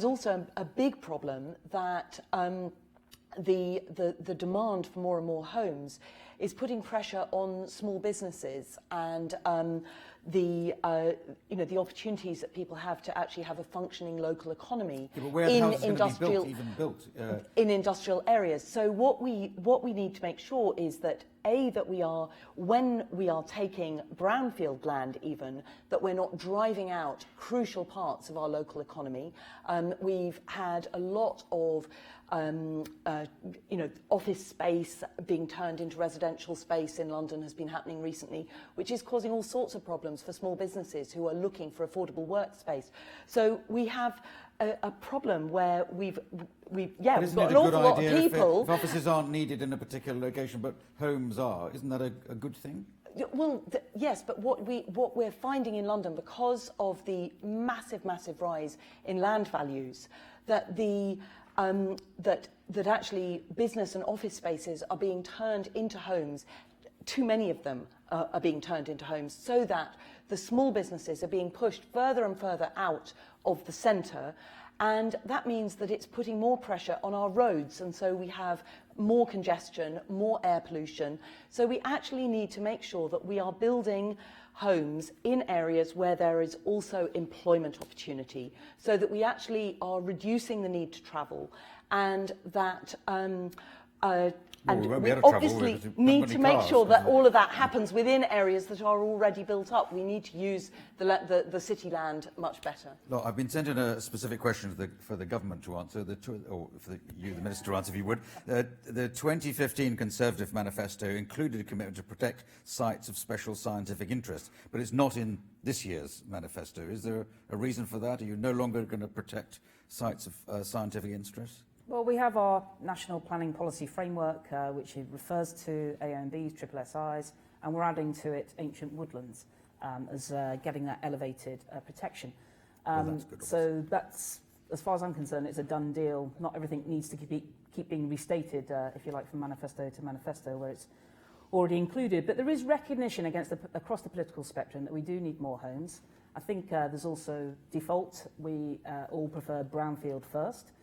also a big problem that the demand for more and more homes is putting pressure on small businesses and the opportunities that people have to actually have a functioning local economy in industrial areas. So what we need to make sure is that when we are taking brownfield land even, that we're not driving out crucial parts of our local economy. We've had a lot of office space being turned into residential space in London has been happening recently, which is causing all sorts of problems for small businesses who are looking for affordable workspace. So we have a problem where we've got an awful lot of people. If offices aren't needed in a particular location, but homes are, isn't that a good thing? Well, yes, but what we're finding in London, because of the massive rise in land values, that that actually business and office spaces are being turned into homes. Too many of them are being turned into homes, so that the small businesses are being pushed further and further out of the centre. And that means that it's putting more pressure on our roads, and so we have more congestion, more air pollution. So we actually need to make sure that we are building homes in areas where there is also employment opportunity, so that we actually are reducing the need to travel, and that we obviously need to make sure that all of that happens within areas that are already built up. We need to use the city land much better. Look, I've been sent in a specific question for the government to answer, or for you, the Minister, to answer, if you would. The 2015 Conservative Manifesto included a commitment to protect sites of special scientific interest, but it's not in this year's manifesto. Is there a reason for that? Are you no longer going to protect sites of scientific interest? Well, we have our National Planning Policy Framework, which refers to AONBs, SSSIs, and we're adding to it ancient woodlands as getting that elevated protection. That's good, so that's, as far as I'm concerned, it's a done deal. Not everything needs to keep being restated, if you like, from manifesto to manifesto, where it's already included. But there is recognition across the political spectrum that we do need more homes. I think there's also default. We all prefer brownfield first.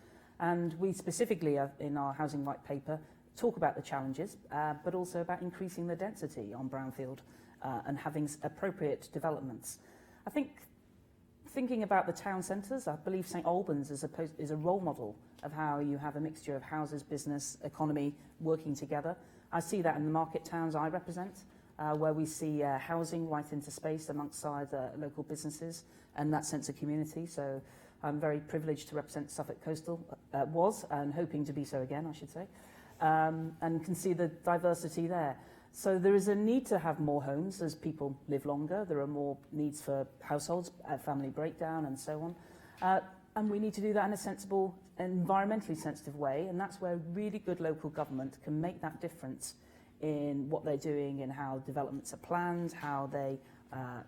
And we specifically, in our housing white paper, talk about the challenges, but also about increasing the density on brownfield and having appropriate developments. I think, thinking about the town centres, I believe St Albans is a role model of how you have a mixture of houses, business, economy working together. I see that in the market towns I represent, where we see housing right into space alongside local businesses and that sense of community. So I'm very privileged to represent Suffolk Coastal, was, and hoping to be so again, I should say, and can see the diversity there. So there is a need to have more homes as people live longer. There are more needs for households, family breakdown, and so on. And we need to do that in a sensible, environmentally sensitive way, and that's where really good local government can make that difference in what they're doing and how developments are planned, how they are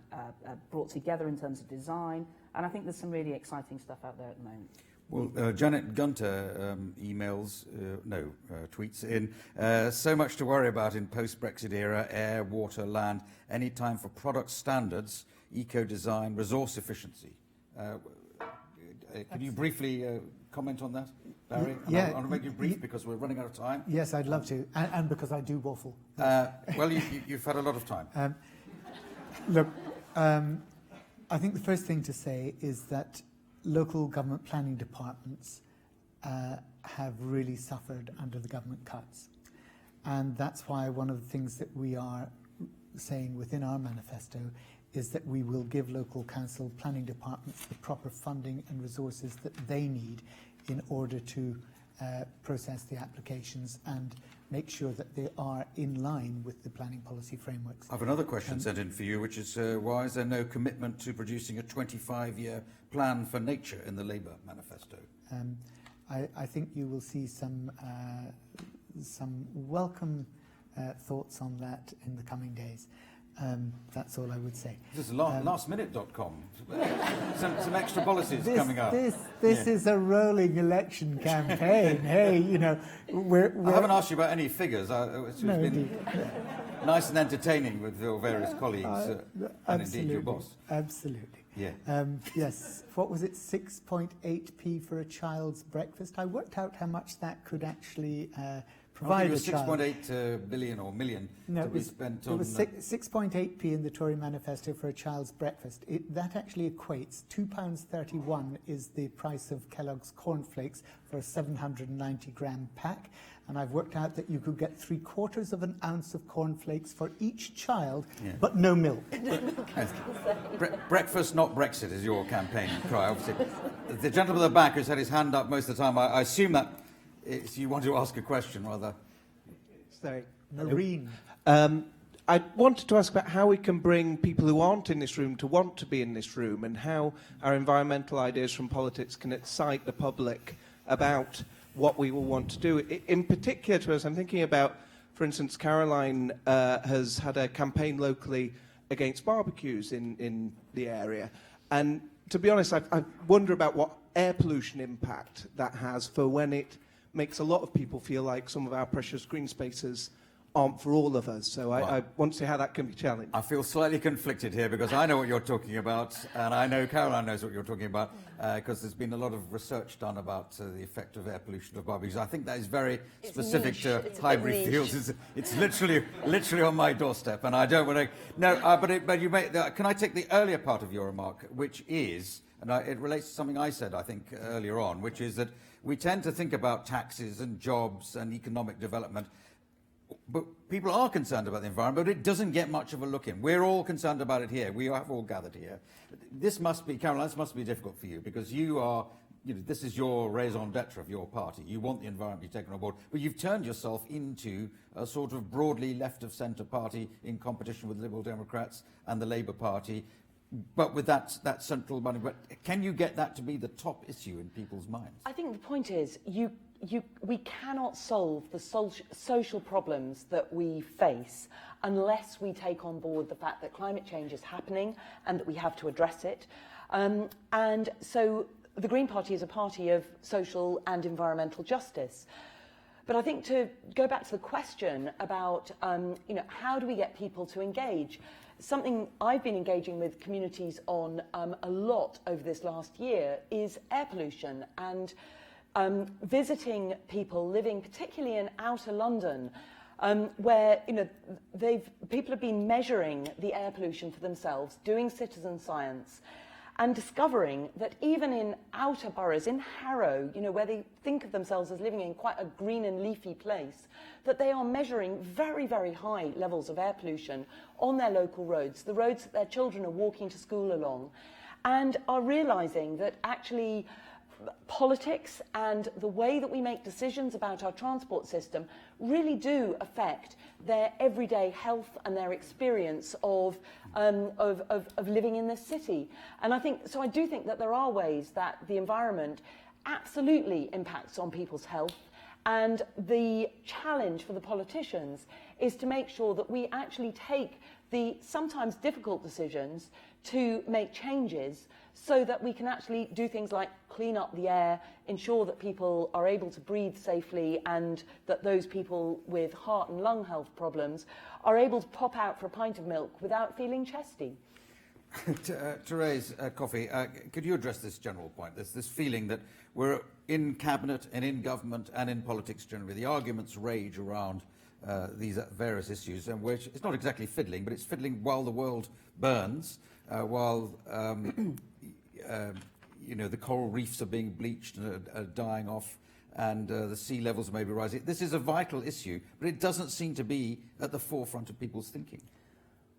brought together in terms of design. And I think there's some really exciting stuff out there at the moment. Well, Janet Gunter tweets in, so much to worry about in post-Brexit era, air, water, land, any time for product standards, eco-design, resource efficiency. Can you briefly comment on that, Barry? Yeah. I'll make you brief because we're running out of time. Yes, I'd love to, and because I do waffle. Well, you've had a lot of time. Look, I think the first thing to say is that local government planning departments have really suffered under the government cuts. And that's why one of the things that we are saying within our manifesto is that we will give local council planning departments the proper funding and resources that they need in order to process the applications and make sure that they are in line with the planning policy frameworks. I have another question sent in for you, which is why is there no commitment to producing a 25-year plan for nature in the Labour manifesto? I think you will see some welcome thoughts on that in the coming days. That's all I would say. This is lastminute.com. some extra policies coming up. This is a rolling election campaign. Hey, you know, we're I haven't asked you about any figures. It's been nice and entertaining with your various colleagues and indeed your boss. Absolutely. Yeah. Yes. What was it? 6.8p for a child's breakfast. I worked out how much that could actually provide a child. 6.8 billion or million to be spent on... It was 6.8p in the Tory manifesto for a child's breakfast. That actually equates, £2.31 is the price of Kellogg's cornflakes for a 790-gram pack. And I've worked out that you could get 3/4 of an ounce of cornflakes for each child, but no milk. Breakfast, not Brexit, is your campaign cry, obviously. The gentleman at the back who's had his hand up most of the time, I assume that you want to ask a question, rather. Sorry, Marine. I wanted to ask about how we can bring people who aren't in this room to want to be in this room, and how our environmental ideas from politics can excite the public about what we will want to do. In particular to us, I'm thinking about For instance, Caroline has had a campaign locally against barbecues in the area. And to be honest, I wonder about what air pollution impact that has for when it makes a lot of people feel like some of our precious green spaces aren't for all of us. So I want to see how that can be challenged. I feel slightly conflicted here because I know what you're talking about, and I know Caroline knows what you're talking about, because there's been a lot of research done about the effect of air pollution of barbecues. I think that is very specific to Highbury Fields. It's literally on my doorstep, and I don't want to. No, but you may. Can I take the earlier part of your remark, which is, and it relates to something I said, I think, earlier on, which is that we tend to think about taxes and jobs and economic development. But people are concerned about the environment, but it doesn't get much of a look in. We're all concerned about it here. We have all gathered here. This must be, Caroline, this must be difficult for you because you are, this is your raison d'etre of your party. You want the environment to be taken on board, but you've turned yourself into a sort of broadly left-of-centre party in competition with Liberal Democrats and the Labour Party, but with that central money. But can you get that to be the top issue in people's minds? I think the point is we cannot solve the social problems that we face unless we take on board the fact that climate change is happening and that we have to address it. And so the Green Party is a party of social and environmental justice. But I think to go back to the question about, how do we get people to engage? Something I've been engaging with communities on a lot over this last year is air pollution, and visiting people living particularly in outer London, where people have been measuring the air pollution for themselves, doing citizen science, and discovering that even in outer boroughs, in Harrow, where they think of themselves as living in quite a green and leafy place, that they are measuring very, very high levels of air pollution on their local roads, the roads that their children are walking to school along, and are realising that actually politics and the way that we make decisions about our transport system really do affect their everyday health and their experience of living in this city. And I do think that there are ways that the environment absolutely impacts on people's health, and the challenge for the politicians is to make sure that we actually take the sometimes difficult decisions to make changes so that we can actually do things like clean up the air, ensure that people are able to breathe safely, and that those people with heart and lung health problems are able to pop out for a pint of milk without feeling chesty. Thérèse Coffey, could you address this general point? There's this feeling that we're in cabinet and in government and in politics generally. The arguments rage around these various issues, and which it's not exactly fiddling, but it's fiddling while the world burns, while the coral reefs are being bleached and are dying off, and the sea levels may be rising. This is a vital issue, but it doesn't seem to be at the forefront of people's thinking.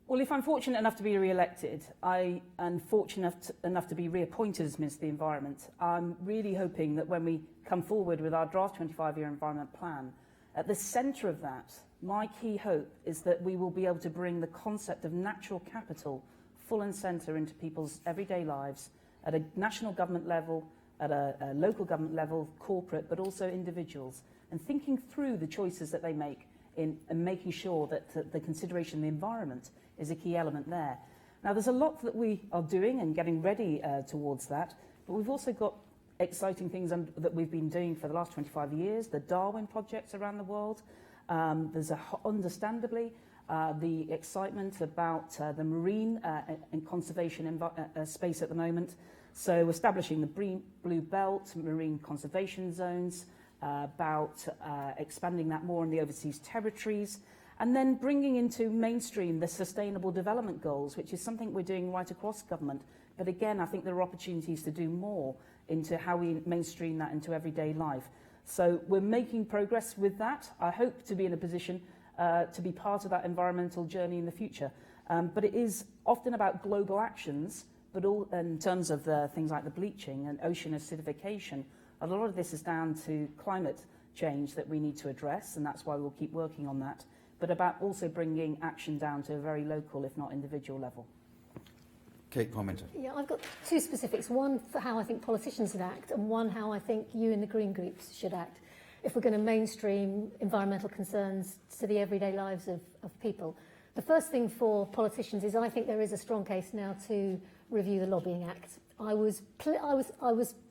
Well, if I'm fortunate enough to be re-elected, and fortunate enough to be reappointed as Minister of the Environment, I'm really hoping that when we come forward with our draft 25-year environment plan, at the centre of that, my key hope is that we will be able to bring the concept of natural capital full and centre into people's everyday lives at a national government level, at a local government level, corporate, but also individuals, and thinking through the choices that they make and making sure that the consideration of the environment is a key element there. Now, there's a lot that we are doing and getting ready towards that, but we've also got exciting things that we've been doing for the last 25 years, the Darwin projects around the world. There's understandably the excitement about the marine and conservation space at the moment. So establishing the Blue Belt, marine conservation zones, about expanding that more in the overseas territories, and then bringing into mainstream the Sustainable Development Goals, which is something we're doing right across government. But again, I think there are opportunities to do more into how we mainstream that into everyday life. So we're making progress with that. I hope to be in a position to be part of that environmental journey in the future. But it is often about global actions, but all in terms of things like the bleaching and ocean acidification. A lot of this is down to climate change that we need to address, and that's why we'll keep working on that, but about also bringing action down to a very local, if not individual level. Kate Parminter. Yeah, I've got two specifics. One for how I think politicians should act, and one how I think you in the Green groups should act. if we're going to mainstream environmental concerns to the everyday lives of people. The first thing for politicians is I think there is a strong case now to review the Lobbying Act. I was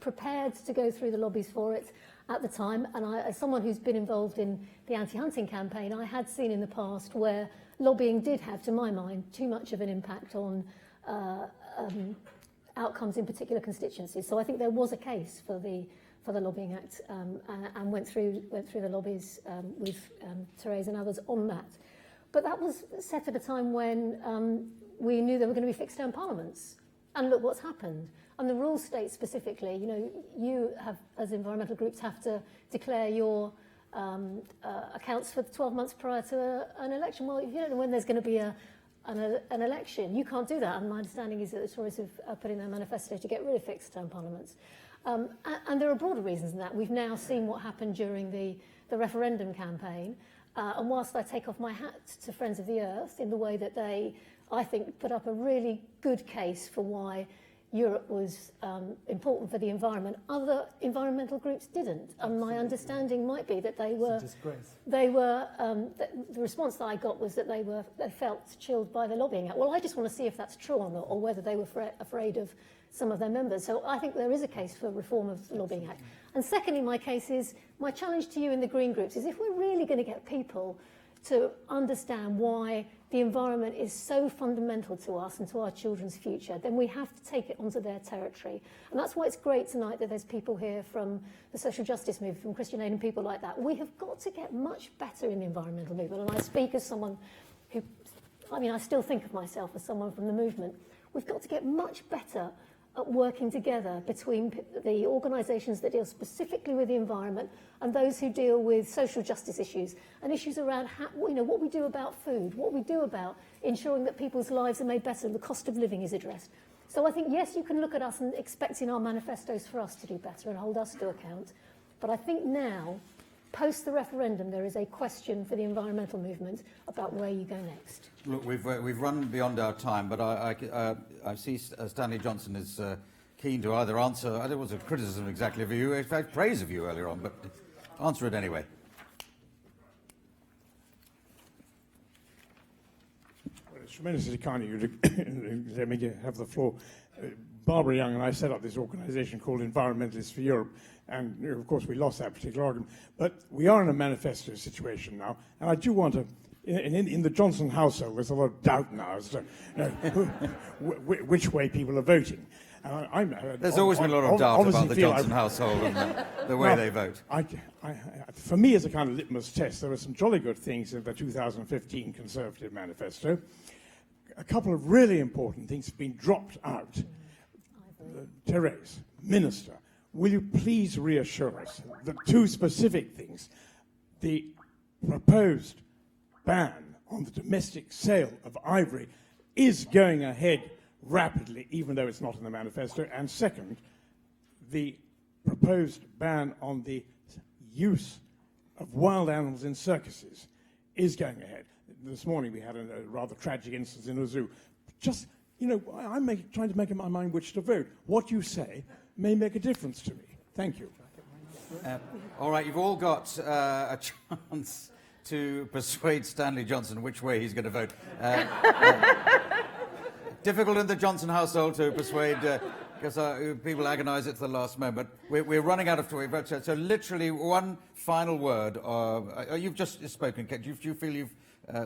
prepared to go through the lobbies for it at the time, and as someone who's been involved in the anti-hunting campaign, I had seen in the past where lobbying did have, to my mind, too much of an impact on outcomes in particular constituencies. So I think there was a case for the Lobbying Act, and went through the lobbies with Thérèse and others on that. But that was set at a time when we knew there were going to be fixed-term parliaments. And look what's happened. And the rules state specifically, you know, you have, as environmental groups, have to declare your accounts for 12 months prior to an election. Well, if you don't know when there's going to be an election, you can't do that. And my understanding is that the Tories have put in their manifesto to get rid of fixed-term parliaments. And there are broader reasons than that. We've now seen what happened during the referendum campaign. And whilst I take off my hat to Friends of the Earth in the way that they, I think, put up a really good case for why Europe was important for the environment, other environmental groups didn't. And my understanding might be that the response that I got was that they felt chilled by the Lobbying Act. Well, I just want to see if that's true or not, or whether they were afraid of some of their members. So I think there is a case for reform of the Lobbying Act. And secondly, my challenge to you in the Green groups is if we're really going to get people to understand why the environment is so fundamental to us and to our children's future, then we have to take it onto their territory. And that's why it's great tonight that there's people here from the social justice movement, from Christian Aid and people like that. We have got to get much better in the environmental movement. And I speak as someone who, I still think of myself as someone from the movement. We've got to get much better at working together between the organisations that deal specifically with the environment and those who deal with social justice issues and issues around what we do about food, what we do about ensuring that people's lives are made better and the cost of living is addressed. So I think, yes, you can look at us and expect in our manifestos for us to do better and hold us to account. But I think now, post the referendum, there is a question for the environmental movement about where you go next. Look, we've run beyond our time, but I see Stanley Johnson is keen to either answer. I don't know, it was a criticism exactly of you, in fact, praise of you earlier on, but answer it anyway. Well, it's tremendously kind of you to let me have the floor. Barbara Young and I set up this organisation called Environmentalists for Europe, and of course we lost that particular argument. But we are in a manifesto situation now, and I do want to, in the Johnson household, there's a lot of doubt now as to which way people are voting. There's always been a lot of doubt about the Johnson household and the way they vote. For me, as a kind of litmus test, there were some jolly good things in the 2015 Conservative manifesto. A couple of really important things have been dropped out. Thérèse, Minister, will you please reassure us that two specific things, the proposed ban on the domestic sale of ivory is going ahead rapidly, even though it's not in the manifesto, and second, the proposed ban on the use of wild animals in circuses is going ahead. This morning we had a rather tragic instance in a zoo. Just, I'm trying to make up my mind which to vote. What you say may make a difference to me. Thank you. All right, you've all got a chance to persuade Stanley Johnson which way he's going to vote. Difficult in the Johnson household to persuade, because people agonise at the last moment. We're running out of time, so literally one final word. You've just spoken. Do you feel you've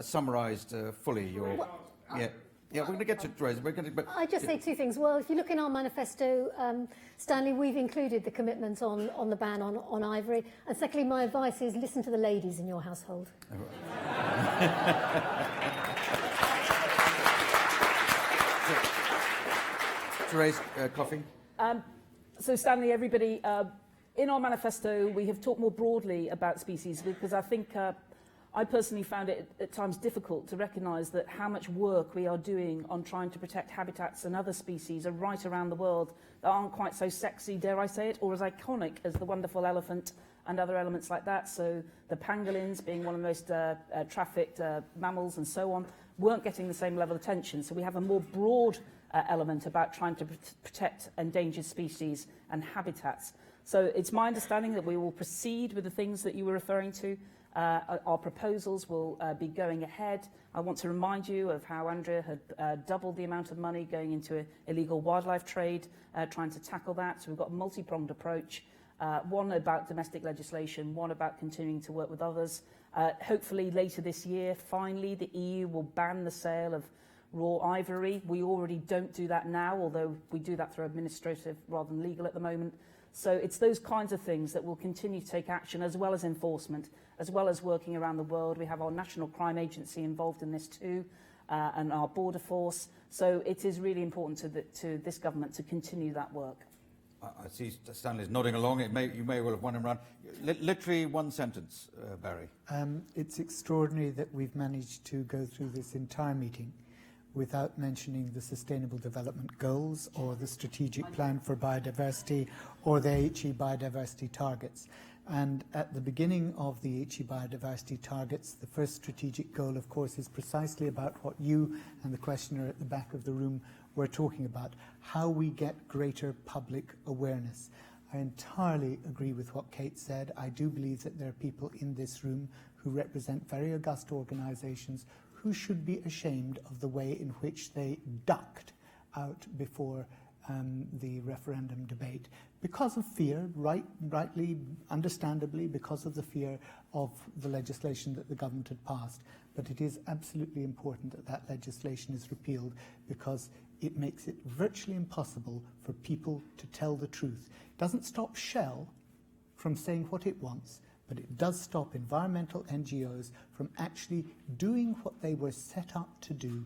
summarised fully your... Yeah, we're going to get to Thérèse. I just say two things. Well, if you look in our manifesto, Stanley, we've included the commitment on the ban on ivory. And secondly, my advice is listen to the ladies in your household. Thérèse Coffey. So, Stanley, everybody, in our manifesto, we have talked more broadly about species because I think I personally found it at times difficult to recognise that how much work we are doing on trying to protect habitats and other species are right around the world that aren't quite so sexy, dare I say it, or as iconic as the wonderful elephant and other elements like that. So the pangolins, being one of the most trafficked mammals and so on, weren't getting the same level of attention. So we have a more broad element about trying to protect endangered species and habitats. So it's my understanding that we will proceed with the things that you were referring to. Our proposals will be going ahead. I want to remind you of how Andrea had doubled the amount of money going into illegal wildlife trade, trying to tackle that. So we've got a multi-pronged approach, one about domestic legislation, one about continuing to work with others. Hopefully later this year, finally, the EU will ban the sale of raw ivory. We already don't do that now, although we do that through administrative rather than legal at the moment. So it's those kinds of things that will continue to take action, as well as enforcement, as well as working around the world. We have our National Crime Agency involved in this too, and our border force. So it is really important to this government to continue that work. I see Stanley's nodding along. You may well have won him round. Literally one sentence, Barry. It's extraordinary that we've managed to go through this entire meeting without mentioning the Sustainable Development Goals or the Strategic Plan for Biodiversity or the HE Biodiversity Targets. And at the beginning of the HE Biodiversity Targets, the first strategic goal, of course, is precisely about what you and the questioner at the back of the room were talking about, how we get greater public awareness. I entirely agree with what Kate said. I do believe that there are people in this room who represent very august organisations who should be ashamed of the way in which they ducked out before the referendum debate because of fear, rightly, understandably, because of the fear of the legislation that the government had passed. But it is absolutely important that that legislation is repealed because it makes it virtually impossible for people to tell the truth. It doesn't stop Shell from saying what it wants, but it does stop environmental NGOs from actually doing what they were set up to do,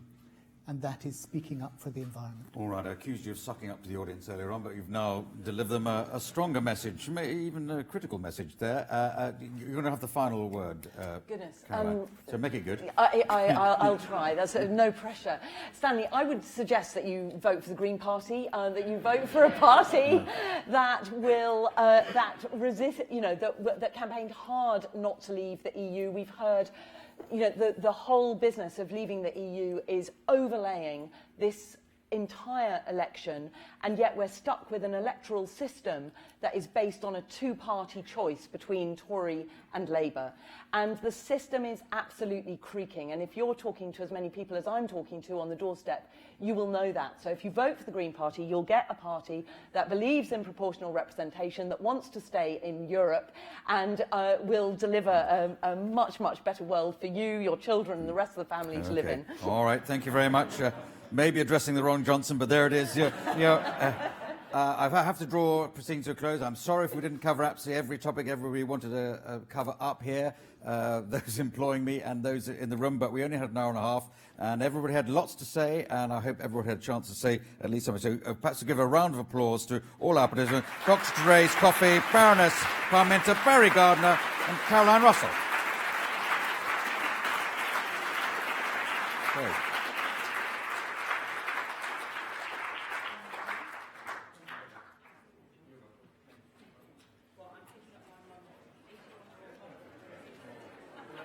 and that is speaking up for the environment. All right, I accused you of sucking up to the audience earlier on, but you've now delivered them a stronger message, even a critical message there. You're going to have the final word, Goodness. Caroline. So make it good. I'll try. There's no pressure. Stanley, I would suggest that you vote for the Green Party, that you vote for a party that will that resist, that campaigned hard not to leave the EU. We've heard, the whole business of leaving the EU is overlaying this entire election, and yet we're stuck with an electoral system that is based on a two-party choice between Tory and Labour. And the system is absolutely creaking. And if you're talking to as many people as I'm talking to on the doorstep, you will know that. So if you vote for the Green Party, you'll get a party that believes in proportional representation, that wants to stay in Europe, and will deliver a much, much better world for you, your children, and the rest of the family to live in. All right, thank you very much. Maybe addressing the wrong Johnson, but there it is. I have to draw proceedings to a close. I'm sorry if we didn't cover absolutely every topic everybody wanted to cover up here, those employing me and those in the room, but we only had an hour and a half, and everybody had lots to say, and I hope everyone had a chance to say at least something. So perhaps to give a round of applause to all our participants, Dr. Thérèse Coffey, Baroness Parminter, Barry Gardiner, and Caroline Russell. Great.